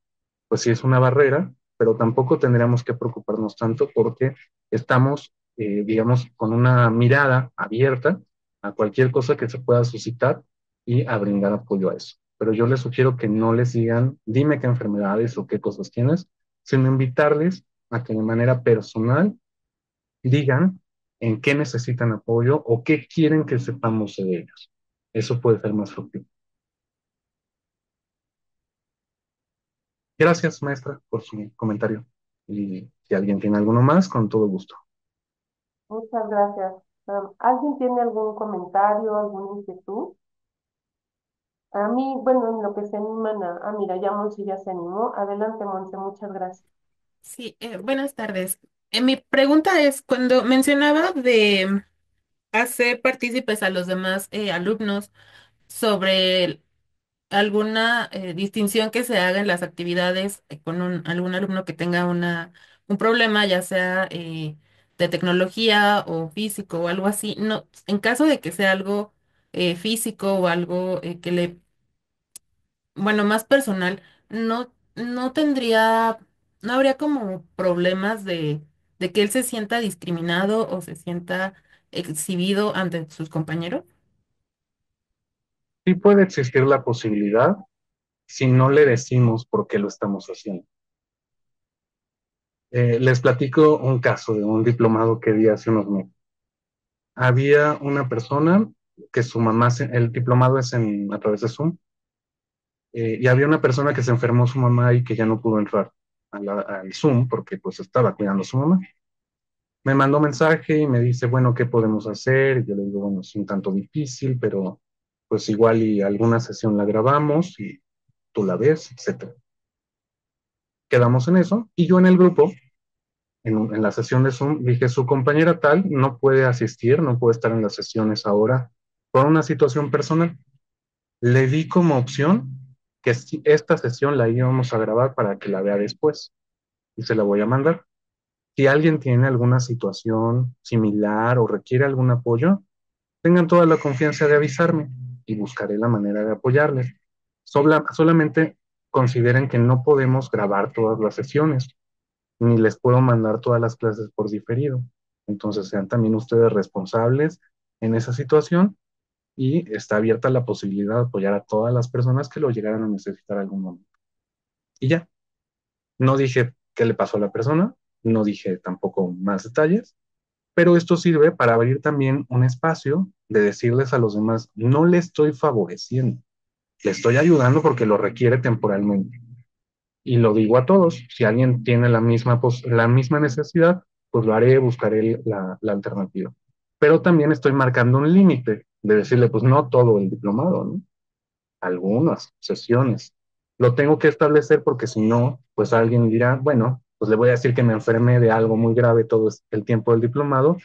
pues sí es una barrera, pero tampoco tendríamos que preocuparnos tanto porque estamos, digamos, con una mirada abierta a cualquier cosa que se pueda suscitar y a brindar apoyo a eso. Pero yo les sugiero que no les digan, dime qué enfermedades o qué cosas tienes, sino invitarles a que de manera personal digan en qué necesitan apoyo o qué quieren que sepamos de ellos. Eso puede ser más fructífero. Gracias, maestra, por su comentario. Y si alguien tiene alguno más, con todo gusto. Muchas gracias. ¿Alguien tiene algún comentario, alguna inquietud? A mí, bueno, en lo que se animan mira, ya Monse ya se animó. Adelante, Monse, muchas gracias. Sí, buenas tardes. Mi pregunta es, cuando mencionaba de hacer partícipes a los demás alumnos sobre alguna distinción que se haga en las actividades con algún alumno que tenga un problema, ya sea de tecnología o físico o algo así, no, en caso de que sea algo físico o algo que le bueno, más personal, no tendría, no habría como problemas de que él se sienta discriminado o se sienta exhibido ante sus compañeros. Sí puede existir la posibilidad si no le decimos por qué lo estamos haciendo. Les platico un caso de un diplomado que di hace unos meses. Había una persona que su mamá, el diplomado es a través de Zoom, y había una persona que se enfermó su mamá y que ya no pudo entrar al Zoom porque pues estaba cuidando a su mamá. Me mandó mensaje y me dice, bueno, ¿qué podemos hacer? Y yo le digo, bueno, es un tanto difícil, pero pues igual y alguna sesión la grabamos y tú la ves, etcétera. Quedamos en eso y yo en el grupo, en la sesión de Zoom, dije, su compañera tal no puede asistir, no puede estar en las sesiones ahora por una situación personal. Le di como opción que esta sesión la íbamos a grabar para que la vea después y se la voy a mandar. Si alguien tiene alguna situación similar o requiere algún apoyo, tengan toda la confianza de avisarme y buscaré la manera de apoyarles. Solamente consideren que no podemos grabar todas las sesiones, ni les puedo mandar todas las clases por diferido. Entonces sean también ustedes responsables en esa situación y está abierta la posibilidad de apoyar a todas las personas que lo llegaran a necesitar algún momento. Y ya, no dije qué le pasó a la persona, no dije tampoco más detalles, pero esto sirve para abrir también un espacio de decirles a los demás, no le estoy favoreciendo, le estoy ayudando porque lo requiere temporalmente. Y lo digo a todos, si alguien tiene la misma necesidad, pues lo haré, buscaré la alternativa. Pero también estoy marcando un límite de decirle, pues no todo el diplomado, ¿no? Algunas sesiones. Lo tengo que establecer porque si no, pues alguien dirá, bueno, pues le voy a decir que me enfermé de algo muy grave todo el tiempo del diplomado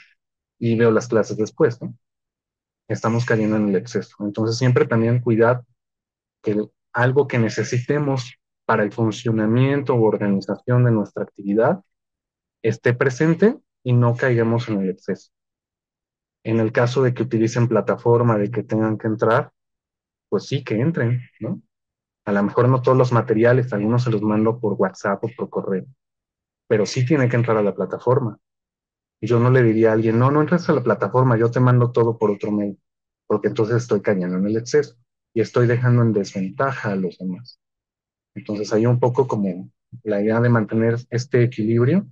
y veo las clases después, ¿no? Estamos cayendo en el exceso. Entonces siempre también cuidar que algo que necesitemos para el funcionamiento o organización de nuestra actividad esté presente y no caigamos en el exceso. En el caso de que utilicen plataforma, de que tengan que entrar, pues sí que entren, ¿no? A lo mejor no todos los materiales, algunos se los mando por WhatsApp o por correo, pero sí tiene que entrar a la plataforma. Yo no le diría a alguien, no, no entres a la plataforma, yo te mando todo por otro medio, porque entonces estoy cayendo en el exceso y estoy dejando en desventaja a los demás. Entonces hay un poco como la idea de mantener este equilibrio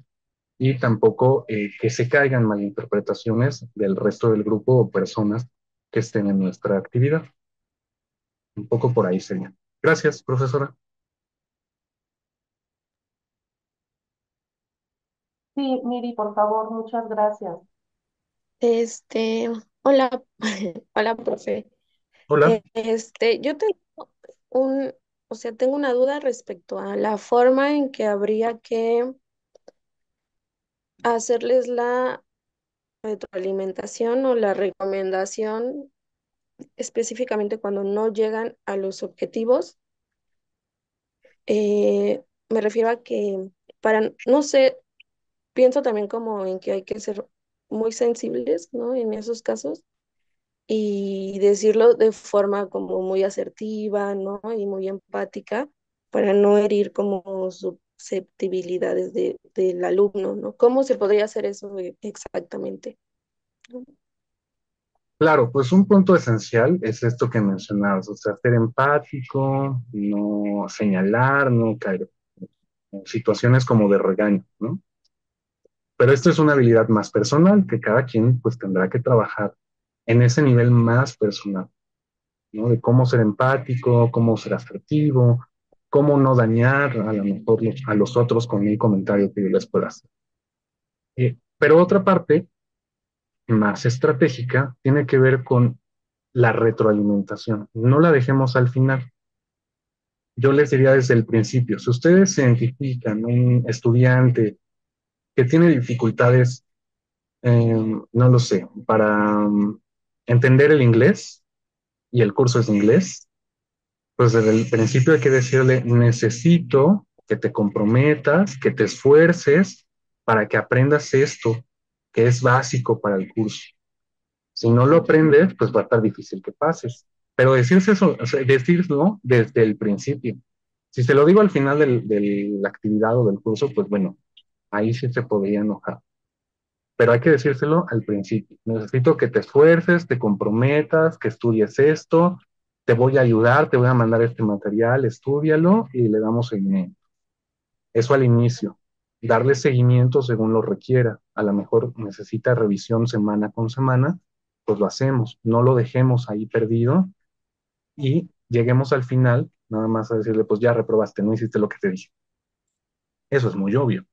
y tampoco que se caigan malinterpretaciones del resto del grupo o personas que estén en nuestra actividad. Un poco por ahí sería. Gracias, profesora. Sí, Miri, por favor, muchas gracias. Este, hola, hola, profe. Hola. Yo tengo un, o sea, tengo una duda respecto a la forma en que habría que hacerles la retroalimentación o la recomendación, específicamente cuando no llegan a los objetivos. Me refiero a que no sé, pienso también como en que hay que ser muy sensibles, ¿no? En esos casos y decirlo de forma como muy asertiva, ¿no? Y muy empática para no herir como susceptibilidades del alumno, ¿no? ¿Cómo se podría hacer eso exactamente? Claro, pues un punto esencial es esto que mencionabas, o sea, ser empático, no señalar, no caer en situaciones como de regaño, ¿no? Pero esto es una habilidad más personal que cada quien pues tendrá que trabajar en ese nivel más personal, ¿no? De cómo ser empático, cómo ser asertivo, cómo no dañar a lo mejor a los otros con un comentario que yo les pueda hacer. Pero otra parte más estratégica tiene que ver con la retroalimentación. No la dejemos al final. Yo les diría desde el principio, si ustedes se identifican un estudiante que tiene dificultades, no lo sé, para entender el inglés y el curso es de inglés, pues desde el principio hay que decirle, necesito que te comprometas, que te esfuerces para que aprendas esto, que es básico para el curso. Si no lo aprendes, pues va a estar difícil que pases. Pero decirse eso, o sea, decirlo desde el principio. Si se lo digo al final de la actividad o del curso, pues bueno, ahí sí se podría enojar. Pero hay que decírselo al principio. Necesito que te esfuerces, te comprometas, que estudies esto, te voy a ayudar, te voy a mandar este material, estúdialo y le damos seguimiento. Eso al inicio. Darle seguimiento según lo requiera. A lo mejor necesita revisión semana con semana, pues lo hacemos. No lo dejemos ahí perdido y lleguemos al final, nada más a decirle, pues ya reprobaste, no hiciste lo que te dije. Eso es muy obvio.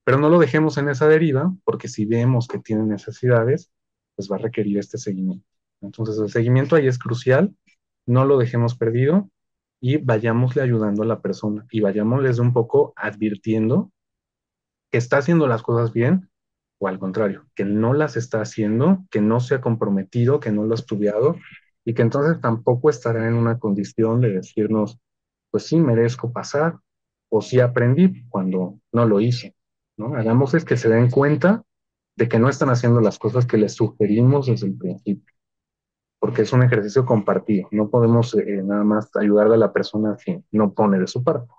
Pero no lo dejemos en esa deriva, porque si vemos que tiene necesidades, pues va a requerir este seguimiento. Entonces, el seguimiento ahí es crucial, no lo dejemos perdido y vayámosle ayudando a la persona y vayámosles un poco advirtiendo que está haciendo las cosas bien o al contrario, que no las está haciendo, que no se ha comprometido, que no lo ha estudiado y que entonces tampoco estará en una condición de decirnos, pues sí merezco pasar o sí aprendí cuando no lo hice, ¿no? Hagamos es que se den cuenta de que no están haciendo las cosas que les sugerimos desde el principio, porque es un ejercicio compartido, no podemos nada más ayudarle a la persona si no pone de su parte.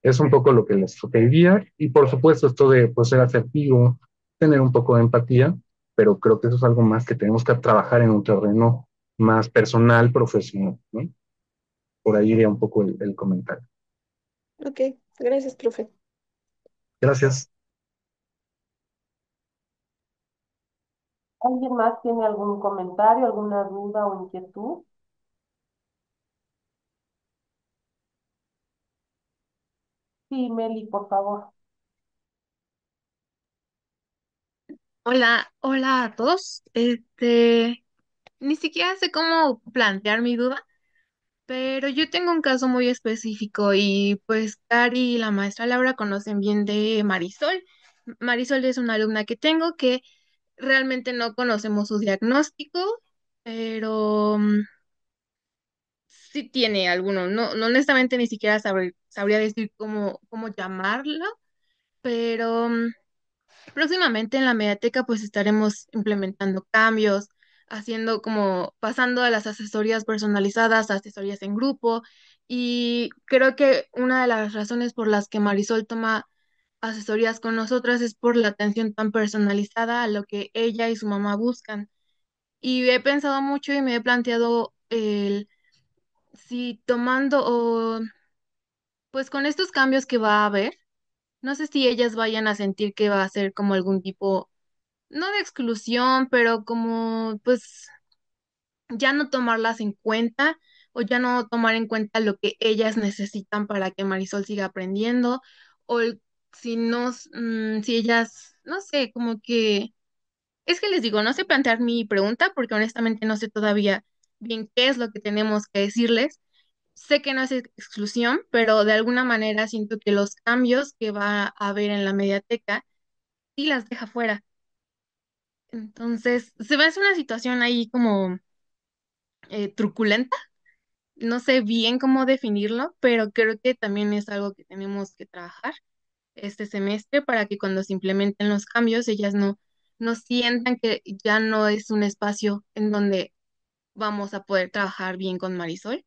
Es un poco lo que les sugeriría y por supuesto esto de pues, ser asertivo, tener un poco de empatía, pero creo que eso es algo más que tenemos que trabajar en un terreno más personal, profesional, ¿no? Por ahí iría un poco el comentario. Ok, gracias, profe. Gracias. ¿Alguien más tiene algún comentario, alguna duda o inquietud? Sí, Meli, por favor. Hola, hola a todos. Ni siquiera sé cómo plantear mi duda, pero yo tengo un caso muy específico y pues Cari y la maestra Laura conocen bien de Marisol. Marisol es una alumna que tengo que realmente no conocemos su diagnóstico, pero sí tiene alguno. No honestamente ni siquiera sabría decir cómo llamarlo, pero próximamente en la mediateca pues estaremos implementando cambios, haciendo como pasando a las asesorías personalizadas a asesorías en grupo y creo que una de las razones por las que Marisol toma asesorías con nosotras es por la atención tan personalizada a lo que ella y su mamá buscan. Y he pensado mucho y me he planteado el si tomando o pues con estos cambios que va a haber, no sé si ellas vayan a sentir que va a ser como algún tipo no de exclusión, pero como pues ya no tomarlas en cuenta o ya no tomar en cuenta lo que ellas necesitan para que Marisol siga aprendiendo o si no, si ellas, no sé, como que es que les digo, no sé plantear mi pregunta porque honestamente no sé todavía bien qué es lo que tenemos que decirles. Sé que no es exclusión, pero de alguna manera siento que los cambios que va a haber en la mediateca sí las deja fuera. Entonces, se ve es una situación ahí como truculenta. No sé bien cómo definirlo, pero creo que también es algo que tenemos que trabajar este semestre para que cuando se implementen los cambios, ellas no sientan que ya no es un espacio en donde vamos a poder trabajar bien con Marisol.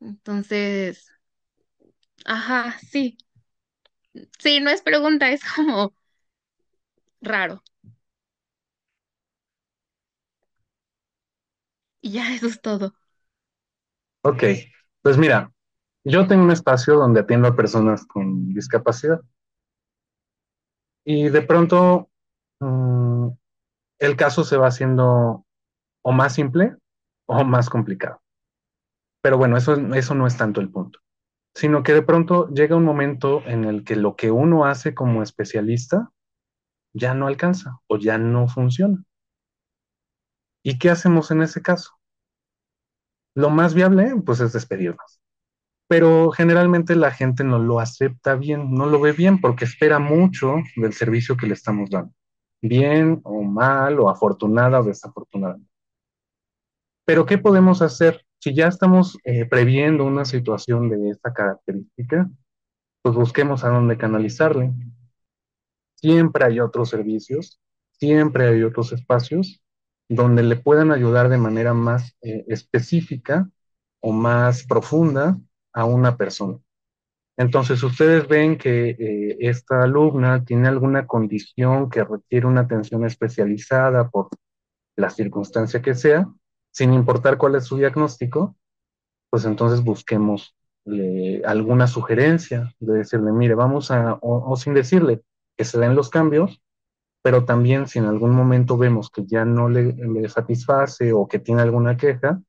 Entonces, ajá, sí, sí, no es pregunta, es como raro. Y ya eso es todo. Ok, pues mira, yo tengo un espacio donde atiendo a personas con discapacidad y de pronto mm, el caso se va haciendo o más simple o más complicado. Pero bueno, eso no es tanto el punto, sino que de pronto llega un momento en el que lo que uno hace como especialista ya no alcanza o ya no funciona. ¿Y qué hacemos en ese caso? Lo más viable, pues, es despedirnos. Pero generalmente la gente no lo acepta bien, no lo ve bien porque espera mucho del servicio que le estamos dando, bien o mal o afortunada o desafortunada. Pero ¿qué podemos hacer? Si ya estamos previendo una situación de esta característica, pues busquemos a dónde canalizarle. Siempre hay otros servicios, siempre hay otros espacios donde le puedan ayudar de manera más específica o más profunda a una persona. Entonces, ustedes ven que esta alumna tiene alguna condición que requiere una atención especializada por la circunstancia que sea, sin importar cuál es su diagnóstico, pues entonces busquemos alguna sugerencia de decirle, mire, vamos a, o sin decirle que se den los cambios, pero también si en algún momento vemos que ya no le satisface o que tiene alguna queja,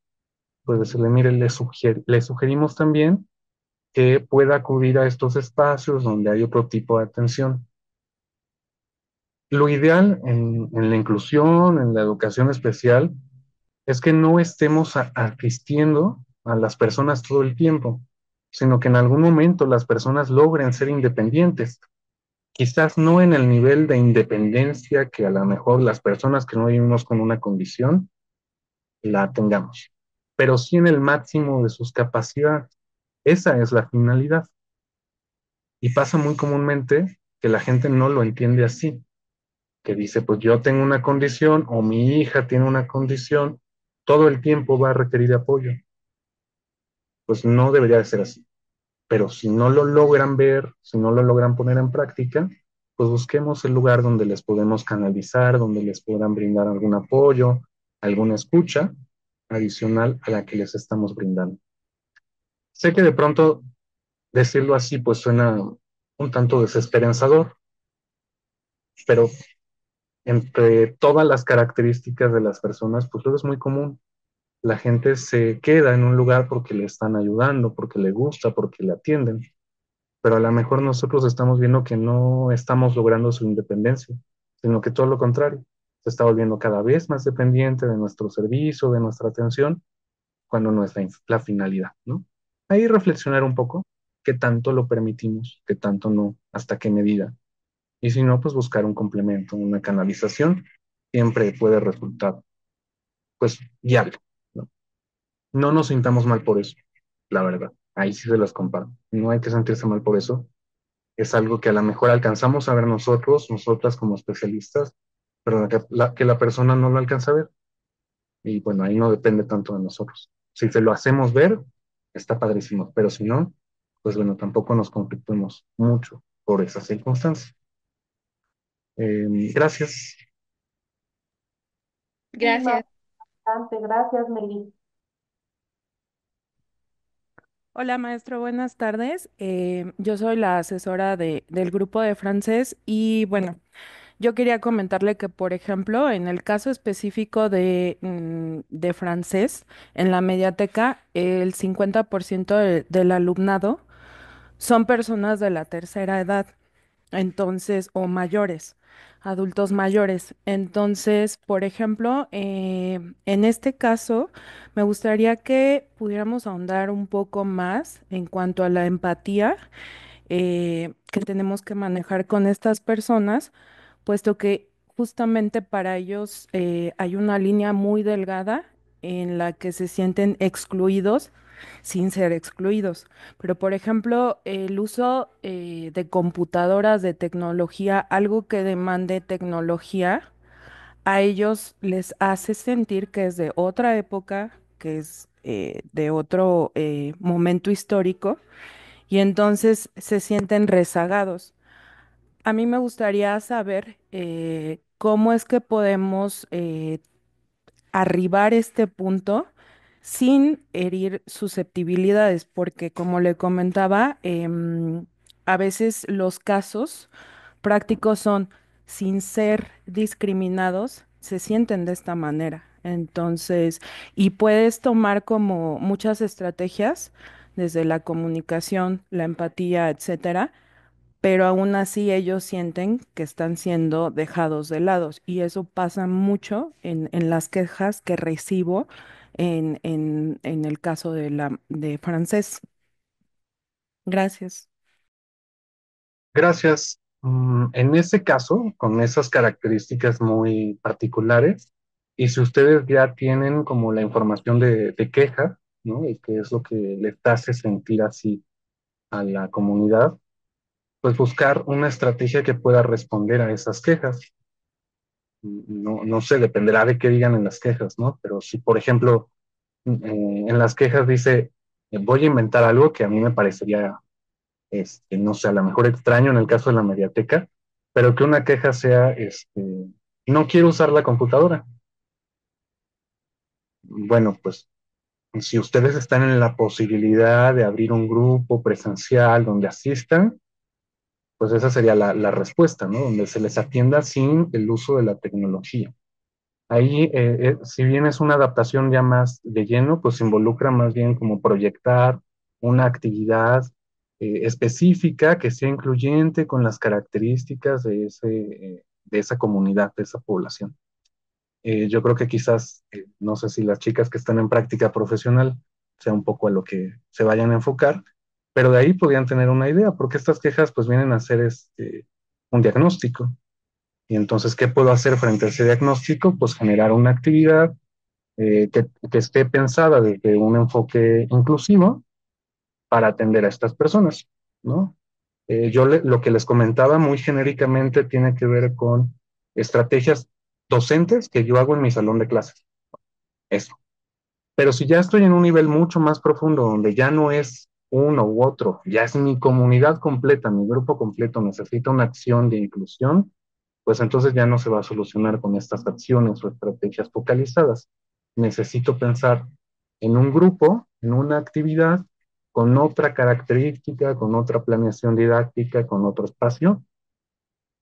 pues decirle, mire, le sugerimos también que pueda acudir a estos espacios donde hay otro tipo de atención. Lo ideal en la inclusión, en la educación especial, es que no estemos asistiendo a las personas todo el tiempo, sino que en algún momento las personas logren ser independientes. Quizás no en el nivel de independencia que a lo mejor las personas que no vivimos con una condición la tengamos, pero sí en el máximo de sus capacidades. Esa es la finalidad. Y pasa muy comúnmente que la gente no lo entiende así, que dice, pues yo tengo una condición o mi hija tiene una condición, todo el tiempo va a requerir apoyo. Pues no debería de ser así. Pero si no lo logran ver, si no lo logran poner en práctica, pues busquemos el lugar donde les podemos canalizar, donde les puedan brindar algún apoyo, alguna escucha adicional a la que les estamos brindando. Sé que de pronto decirlo así pues suena un tanto desesperanzador, pero entre todas las características de las personas, pues luego es muy común. La gente se queda en un lugar porque le están ayudando, porque le gusta, porque le atienden, pero a lo mejor nosotros estamos viendo que no estamos logrando su independencia, sino que todo lo contrario, se está volviendo cada vez más dependiente de nuestro servicio, de nuestra atención, cuando no es la finalidad, ¿no? Ahí reflexionar un poco qué tanto lo permitimos, qué tanto no, hasta qué medida. Y si no, pues buscar un complemento, una canalización, siempre puede resultar, pues, viable, ¿no? No nos sintamos mal por eso, la verdad. Ahí sí se las comparo. No hay que sentirse mal por eso. Es algo que a lo mejor alcanzamos a ver nosotros, nosotras como especialistas, pero que la persona no lo alcanza a ver. Y bueno, ahí no depende tanto de nosotros. Si se lo hacemos ver, está padrísimo, pero si no, pues bueno, tampoco nos conflictemos mucho por esas circunstancias. Gracias. Sí, Gracias. bastante. Gracias, Meli. Hola maestro, buenas tardes. Yo soy la asesora del grupo de francés y bueno, yo quería comentarle que, por ejemplo, en el caso específico de francés, en la mediateca, el 50% del alumnado son personas de la tercera edad, entonces, o mayores, adultos mayores. Entonces, por ejemplo, en este caso, me gustaría que pudiéramos ahondar un poco más en cuanto a la empatía que tenemos que manejar con estas personas, puesto que justamente para ellos hay una línea muy delgada en la que se sienten excluidos sin ser excluidos. Pero, por ejemplo, el uso de computadoras, de tecnología, algo que demande tecnología, a ellos les hace sentir que es de otra época, que es de otro momento histórico y entonces se sienten rezagados. A mí me gustaría saber cómo es que podemos arribar este punto sin herir susceptibilidades, porque como le comentaba, a veces los casos prácticos son, sin ser discriminados, se sienten de esta manera. Entonces, y puedes tomar como muchas estrategias, desde la comunicación, la empatía, etcétera, pero aún así ellos sienten que están siendo dejados de lado. Y eso pasa mucho en las quejas que recibo en el caso de francés. Gracias. Gracias. En ese caso, con esas características muy particulares, y si ustedes ya tienen como la información de queja, ¿no? Y qué es lo que les hace sentir así a la comunidad, pues buscar una estrategia que pueda responder a esas quejas. No, no sé, dependerá de qué digan en las quejas, ¿no? Pero si, por ejemplo, en las quejas dice, voy a inventar algo que a mí me parecería, no sé, a lo mejor extraño en el caso de la mediateca, pero que una queja sea, no quiero usar la computadora. Bueno, pues si ustedes están en la posibilidad de abrir un grupo presencial donde asistan, pues esa sería la respuesta, ¿no? Donde se les atienda sin el uso de la tecnología. Ahí, si bien es una adaptación ya más de lleno, pues involucra más bien como proyectar una actividad específica que sea incluyente con las características de esa comunidad, de esa población. Yo creo que quizás, no sé si las chicas que están en práctica profesional sea un poco a lo que se vayan a enfocar, pero de ahí podrían tener una idea, porque estas quejas pues vienen a ser un diagnóstico. Y entonces, ¿qué puedo hacer frente a ese diagnóstico? Pues generar una actividad que esté pensada desde un enfoque inclusivo para atender a estas personas, ¿no? Lo que les comentaba muy genéricamente tiene que ver con estrategias docentes que yo hago en mi salón de clases. Eso. Pero si ya estoy en un nivel mucho más profundo, donde ya no es uno u otro, ya es mi comunidad completa, mi grupo completo necesita una acción de inclusión, pues entonces ya no se va a solucionar con estas acciones o estrategias focalizadas. Necesito pensar en un grupo, en una actividad, con otra característica, con otra planeación didáctica, con otro espacio,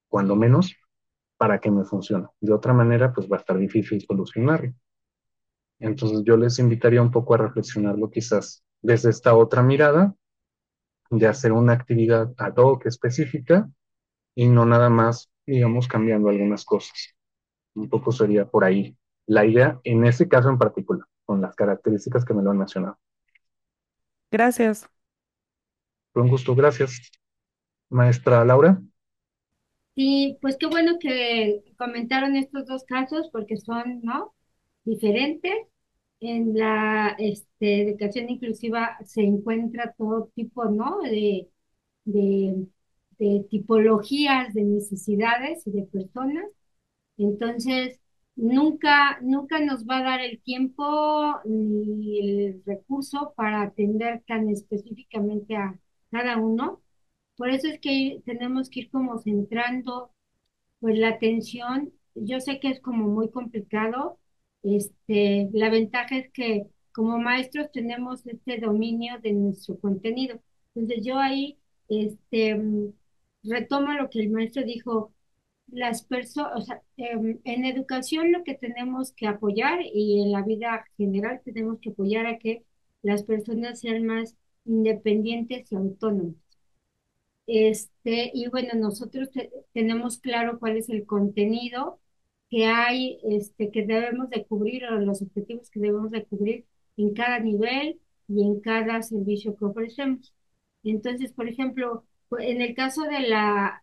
cuando menos, para que me funcione. De otra manera, pues va a estar difícil solucionarlo. Entonces yo les invitaría un poco a reflexionarlo quizás desde esta otra mirada, de hacer una actividad ad hoc específica y no nada más, digamos, cambiando algunas cosas. Un poco sería por ahí la idea en ese caso en particular, con las características que me lo han mencionado. Gracias. Fue un gusto, gracias. Maestra Laura. Sí, pues qué bueno que comentaron estos dos casos porque son, ¿no? Diferentes. En la educación inclusiva se encuentra todo tipo, ¿no? De, de tipologías de necesidades y de personas. Entonces, nunca nos va a dar el tiempo ni el recurso para atender tan específicamente a cada uno. Por eso es que tenemos que ir como centrando pues la atención. Yo sé que es como muy complicado. La ventaja es que como maestros tenemos este dominio de nuestro contenido. Entonces yo ahí, retomo lo que el maestro dijo, las personas, o sea, en educación lo que tenemos que apoyar y en la vida general tenemos que apoyar a que las personas sean más independientes y autónomas. Y bueno, nosotros tenemos claro cuál es el contenido que hay, que debemos de cubrir o los objetivos que debemos de cubrir en cada nivel y en cada servicio que ofrecemos. Entonces, por ejemplo, en el caso de la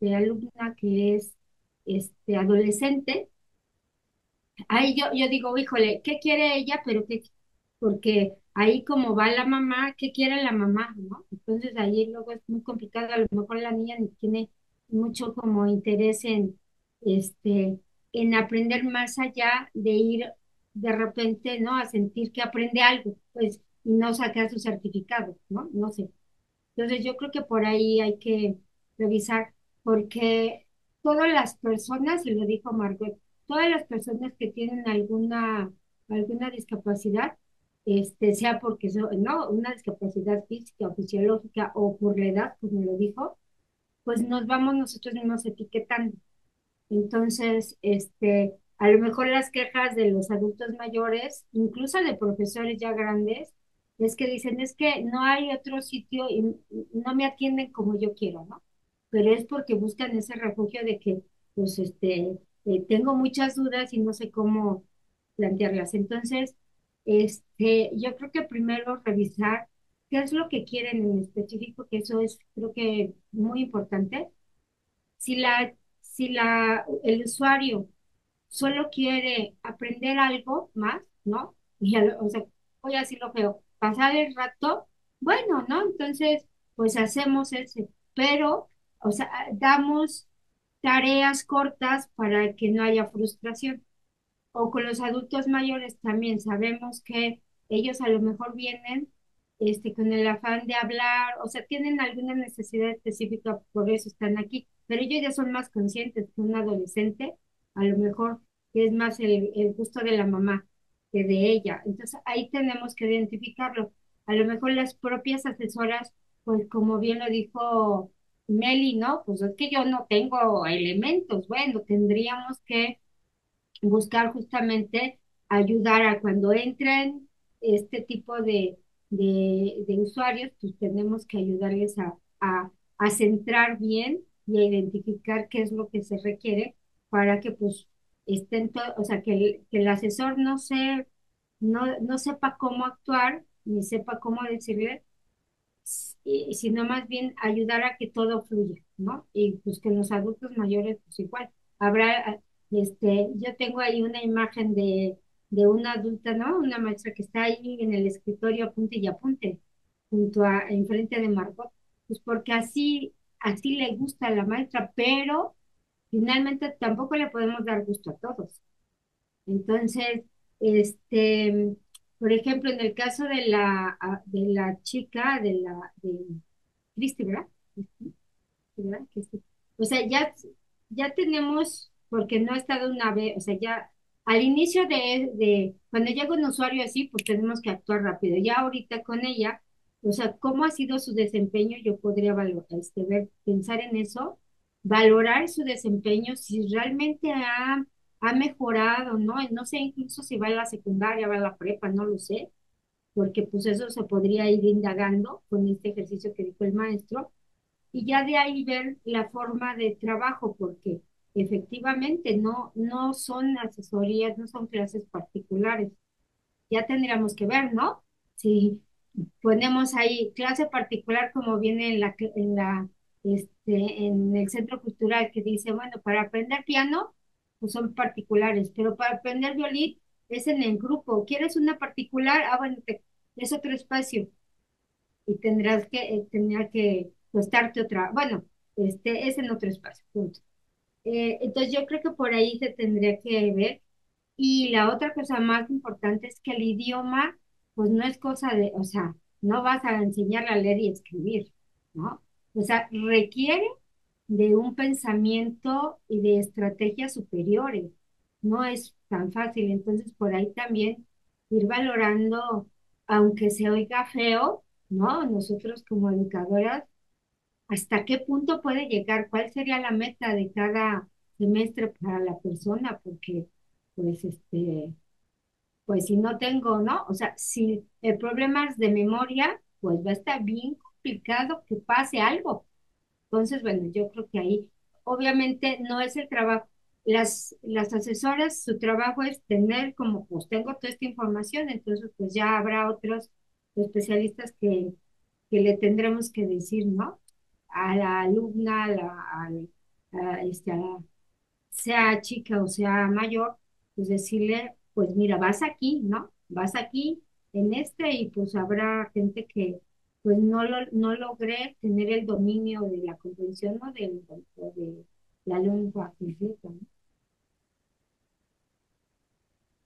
alumna que es adolescente, ahí yo digo, híjole, ¿qué quiere ella? Pero qué, porque ahí como va la mamá, ¿qué quiere la mamá, no? Entonces ahí luego es muy complicado, a lo mejor la niña ni tiene mucho como interés este, en aprender más allá de ir de repente, ¿no? A sentir que aprende algo, pues, y no sacar su certificado, ¿no? No sé. Entonces yo creo que por ahí hay que revisar, porque todas las personas, y lo dijo Margot, todas las personas que tienen alguna discapacidad, sea porque no, una discapacidad física o fisiológica o por la edad, como lo dijo, pues nos vamos nosotros mismos etiquetando. Entonces, a lo mejor las quejas de los adultos mayores, incluso de profesores ya grandes, es que dicen, es que no hay otro sitio y no me atienden como yo quiero, ¿no? Pero es porque buscan ese refugio de que, pues, tengo muchas dudas y no sé cómo plantearlas. Entonces, yo creo que primero revisar qué es lo que quieren en específico, que eso es, creo que, muy importante. Si el usuario solo quiere aprender algo más, ¿no? O sea, hoy así lo veo, pasar el rato, bueno, ¿no? Entonces, pues hacemos ese, pero, o sea, damos tareas cortas para que no haya frustración. O con los adultos mayores también sabemos que ellos a lo mejor vienen con el afán de hablar, o sea, tienen alguna necesidad específica, por eso están aquí, pero ellos ya son más conscientes que un adolescente, a lo mejor es más el gusto de la mamá que de ella. Entonces ahí tenemos que identificarlo. A lo mejor las propias asesoras, pues como bien lo dijo Meli, ¿no? Pues es que yo no tengo elementos. Bueno, tendríamos que buscar justamente ayudar a cuando entren este tipo de usuarios, pues tenemos que ayudarles a centrar bien y a identificar qué es lo que se requiere para que pues o sea, que el asesor no sepa cómo actuar, ni sepa cómo decirle, sino más bien ayudar a que todo fluya, ¿no? Y pues que los adultos mayores, pues igual, habrá, yo tengo ahí una imagen de una adulta, ¿no? Una maestra que está ahí en el escritorio apunte y apunte, enfrente de Margot, pues porque así le gusta a la maestra, pero finalmente tampoco le podemos dar gusto a todos. Entonces, por ejemplo, en el caso de la chica, de Cristi, ¿verdad? Cristi, ¿verdad? Cristi. O sea, ya tenemos, porque no ha estado una vez, o sea, ya al inicio cuando llega un usuario así, pues tenemos que actuar rápido. Ya ahorita con ella, o sea, cómo ha sido su desempeño, yo podría pensar en eso, valorar su desempeño, si realmente ha mejorado, ¿no? No sé incluso si va a la secundaria, va a la prepa, no lo sé, porque pues eso se podría ir indagando con este ejercicio que dijo el maestro y ya de ahí ver la forma de trabajo, porque efectivamente no son asesorías, no son clases particulares. Ya tendríamos que ver, ¿no? Si ponemos ahí clase particular como viene en el centro cultural que dice, bueno, para aprender piano, pues son particulares, pero para aprender violín es en el grupo. ¿Quieres una particular? Ah, bueno, es otro espacio y tendrá que costarte otra, bueno, es en otro espacio, punto. Entonces yo creo que por ahí se tendría que ver. Y la otra cosa más importante es que el idioma, pues no es cosa o sea, no vas a enseñar a leer y escribir, ¿no? O sea, requiere de un pensamiento y de estrategias superiores. No es tan fácil. Entonces, por ahí también ir valorando, aunque se oiga feo, ¿no? Nosotros como educadoras, ¿hasta qué punto puede llegar? ¿Cuál sería la meta de cada semestre para la persona? Porque, pues, pues si no tengo, ¿no? O sea, si el problema es de memoria, pues va a estar bien complicado que pase algo. Entonces, bueno, yo creo que ahí, obviamente, no es el trabajo. Las asesoras, su trabajo es tener como, pues tengo toda esta información, entonces, pues ya habrá otros especialistas que le tendremos que decir, ¿no? A la alumna, sea chica o sea mayor, pues decirle, pues mira, vas aquí, ¿no? Vas aquí en y pues habrá gente que pues no logré tener el dominio de la comprensión o de la lengua completa, ¿no?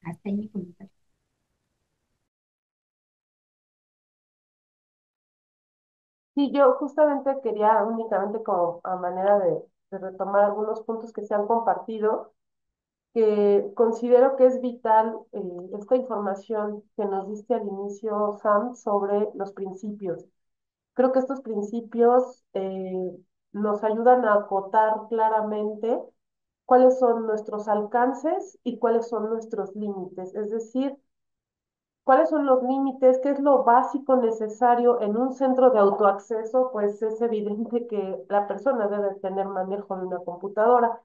Hasta ahí mi comentario. Sí, yo justamente quería únicamente como a manera de retomar algunos puntos que se han compartido, que considero que es vital esta información que nos diste al inicio, Sam, sobre los principios. Creo que estos principios nos ayudan a acotar claramente cuáles son nuestros alcances y cuáles son nuestros límites. Es decir, cuáles son los límites, qué es lo básico necesario en un centro de autoacceso, pues es evidente que la persona debe tener manejo de una computadora.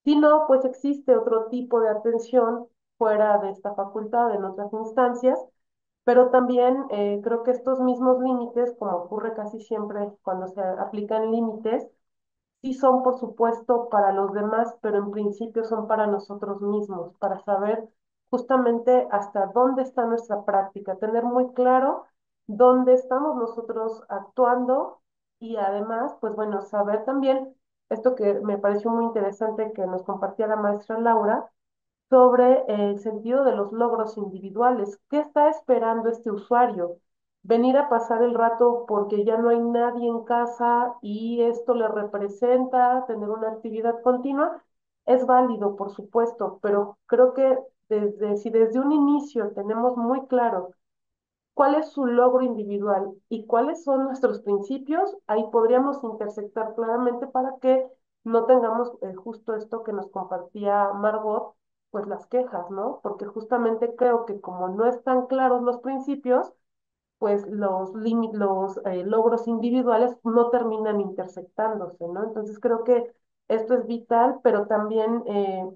Si no, pues existe otro tipo de atención fuera de esta facultad, en otras instancias, pero también creo que estos mismos límites, como ocurre casi siempre cuando se aplican límites, sí son, por supuesto, para los demás, pero en principio son para nosotros mismos, para saber justamente hasta dónde está nuestra práctica, tener muy claro dónde estamos nosotros actuando y además, pues bueno, saber también esto que me pareció muy interesante que nos compartía la maestra Laura, sobre el sentido de los logros individuales. ¿Qué está esperando este usuario? Venir a pasar el rato porque ya no hay nadie en casa y esto le representa tener una actividad continua. Es válido, por supuesto, pero creo que si desde un inicio tenemos muy claro cuál es su logro individual y cuáles son nuestros principios, ahí podríamos intersectar claramente para que no tengamos justo esto que nos compartía Margot, pues las quejas, ¿no? Porque justamente creo que como no están claros los principios, pues los logros individuales no terminan intersectándose, ¿no? Entonces creo que esto es vital, pero también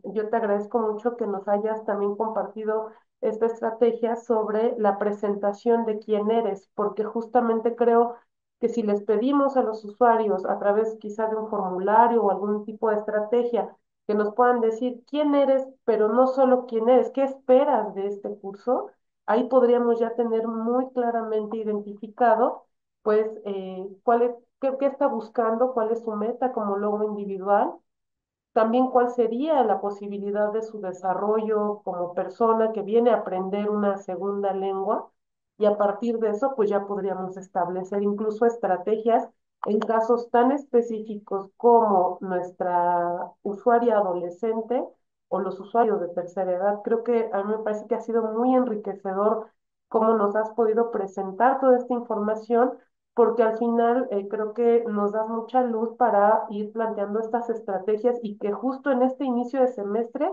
yo te agradezco mucho que nos hayas también compartido esta estrategia sobre la presentación de quién eres, porque justamente creo que si les pedimos a los usuarios a través quizá de un formulario o algún tipo de estrategia que nos puedan decir quién eres, pero no solo quién eres, qué esperas de este curso, ahí podríamos ya tener muy claramente identificado, pues, qué está buscando, cuál es su meta como logro individual, también cuál sería la posibilidad de su desarrollo como persona que viene a aprender una segunda lengua y a partir de eso pues ya podríamos establecer incluso estrategias en casos tan específicos como nuestra usuaria adolescente o los usuarios de tercera edad. Creo que a mí me parece que ha sido muy enriquecedor cómo nos has podido presentar toda esta información porque al final creo que nos das mucha luz para ir planteando estas estrategias y que justo en este inicio de semestre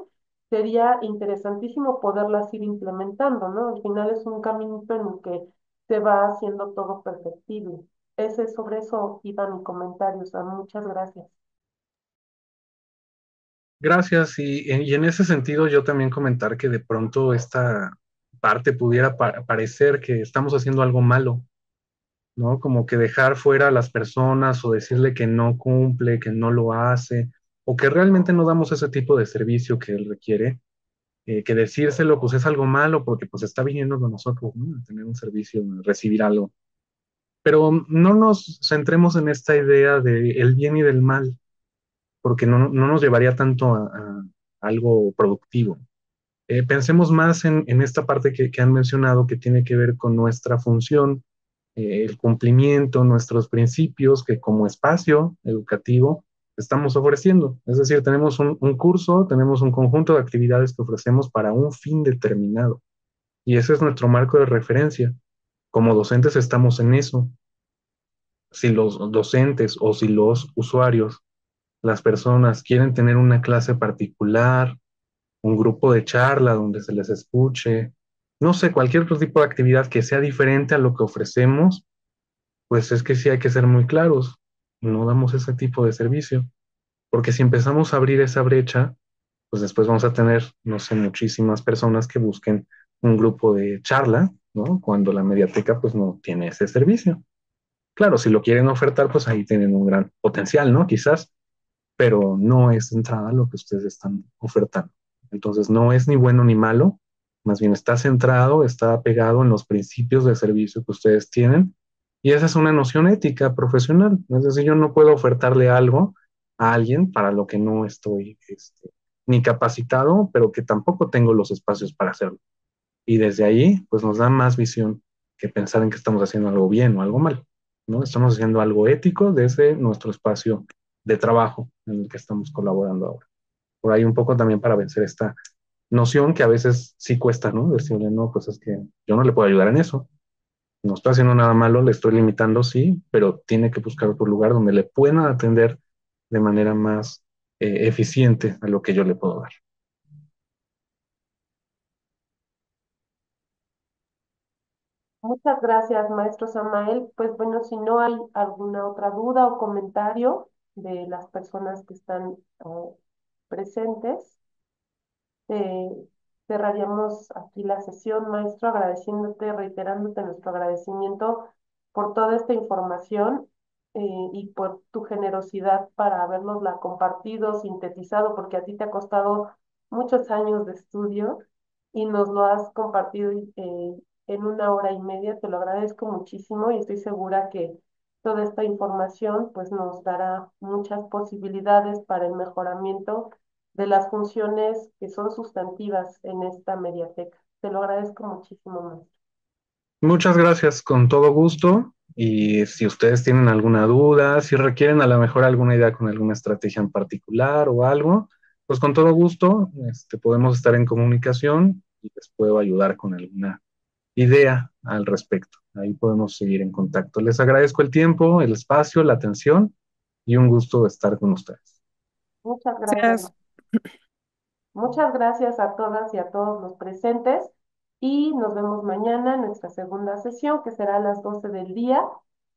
sería interesantísimo poderlas ir implementando, ¿no? Al final es un caminito en el que se va haciendo todo perfectible. Ese, sobre eso iba mi comentario, Sam. Muchas gracias. Gracias. Y en ese sentido yo también comentar que de pronto esta parte pudiera parecer que estamos haciendo algo malo, ¿no? Como que dejar fuera a las personas o decirle que no cumple, que no lo hace, o que realmente no damos ese tipo de servicio que él requiere, que decírselo pues es algo malo porque pues está viniendo de nosotros, ¿no? A tener un servicio, a recibir algo. Pero no nos centremos en esta idea de el bien y del mal, porque no nos llevaría tanto a algo productivo. Pensemos más en esta parte que han mencionado que tiene que ver con nuestra función, el cumplimiento, nuestros principios que como espacio educativo estamos ofreciendo. Es decir, tenemos un curso, tenemos un conjunto de actividades que ofrecemos para un fin determinado y ese es nuestro marco de referencia. Como docentes estamos en eso. Si los docentes o si los usuarios, las personas quieren tener una clase particular, un grupo de charla donde se les escuche, no sé, cualquier otro tipo de actividad que sea diferente a lo que ofrecemos, pues es que sí hay que ser muy claros, no damos ese tipo de servicio, porque si empezamos a abrir esa brecha, pues después vamos a tener, no sé, muchísimas personas que busquen un grupo de charla, ¿no? Cuando la mediateca pues no tiene ese servicio. Claro, si lo quieren ofertar, pues ahí tienen un gran potencial, ¿no? Quizás, pero no es de entrada lo que ustedes están ofertando. Entonces, no es ni bueno ni malo, más bien está centrado, está pegado en los principios de servicio que ustedes tienen, y esa es una noción ética profesional. Es decir, yo no puedo ofertarle algo a alguien para lo que no estoy ni capacitado, pero que tampoco tengo los espacios para hacerlo. Y desde ahí, pues nos da más visión que pensar en que estamos haciendo algo bien o algo mal, ¿no? Estamos haciendo algo ético desde nuestro espacio de trabajo en el que estamos colaborando ahora. Por ahí un poco también para vencer esta noción que a veces sí cuesta, ¿no? Decirle, no, pues es que yo no le puedo ayudar en eso. No estoy haciendo nada malo, le estoy limitando, sí, pero tiene que buscar otro lugar donde le puedan atender de manera más eficiente a lo que yo le puedo dar. Muchas gracias, maestro Samael. Pues bueno, si no hay alguna otra duda o comentario de las personas que están presentes, eh, cerraríamos aquí la sesión, maestro, agradeciéndote, reiterándote nuestro agradecimiento por toda esta información y por tu generosidad para habernosla compartido, sintetizado, porque a ti te ha costado muchos años de estudio y nos lo has compartido en 1 hora y media. Te lo agradezco muchísimo y estoy segura que toda esta información pues nos dará muchas posibilidades para el mejoramiento de las funciones que son sustantivas en esta mediateca. Te lo agradezco muchísimo, maestro. Muchas gracias, con todo gusto. Y si ustedes tienen alguna duda, si requieren a lo mejor alguna idea con alguna estrategia en particular o algo, pues con todo gusto, podemos estar en comunicación y les puedo ayudar con alguna idea al respecto. Ahí podemos seguir en contacto. Les agradezco el tiempo, el espacio, la atención y un gusto estar con ustedes. Muchas gracias. Gracias. Muchas gracias a todas y a todos los presentes y nos vemos mañana en nuestra segunda sesión que será a las 12 del día.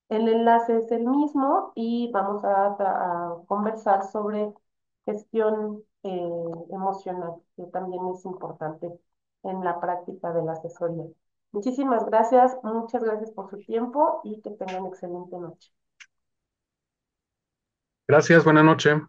El enlace es el mismo y vamos a conversar sobre gestión emocional, que también es importante en la práctica de la asesoría. Muchas gracias por su tiempo y que tengan excelente noche. Gracias, buena noche.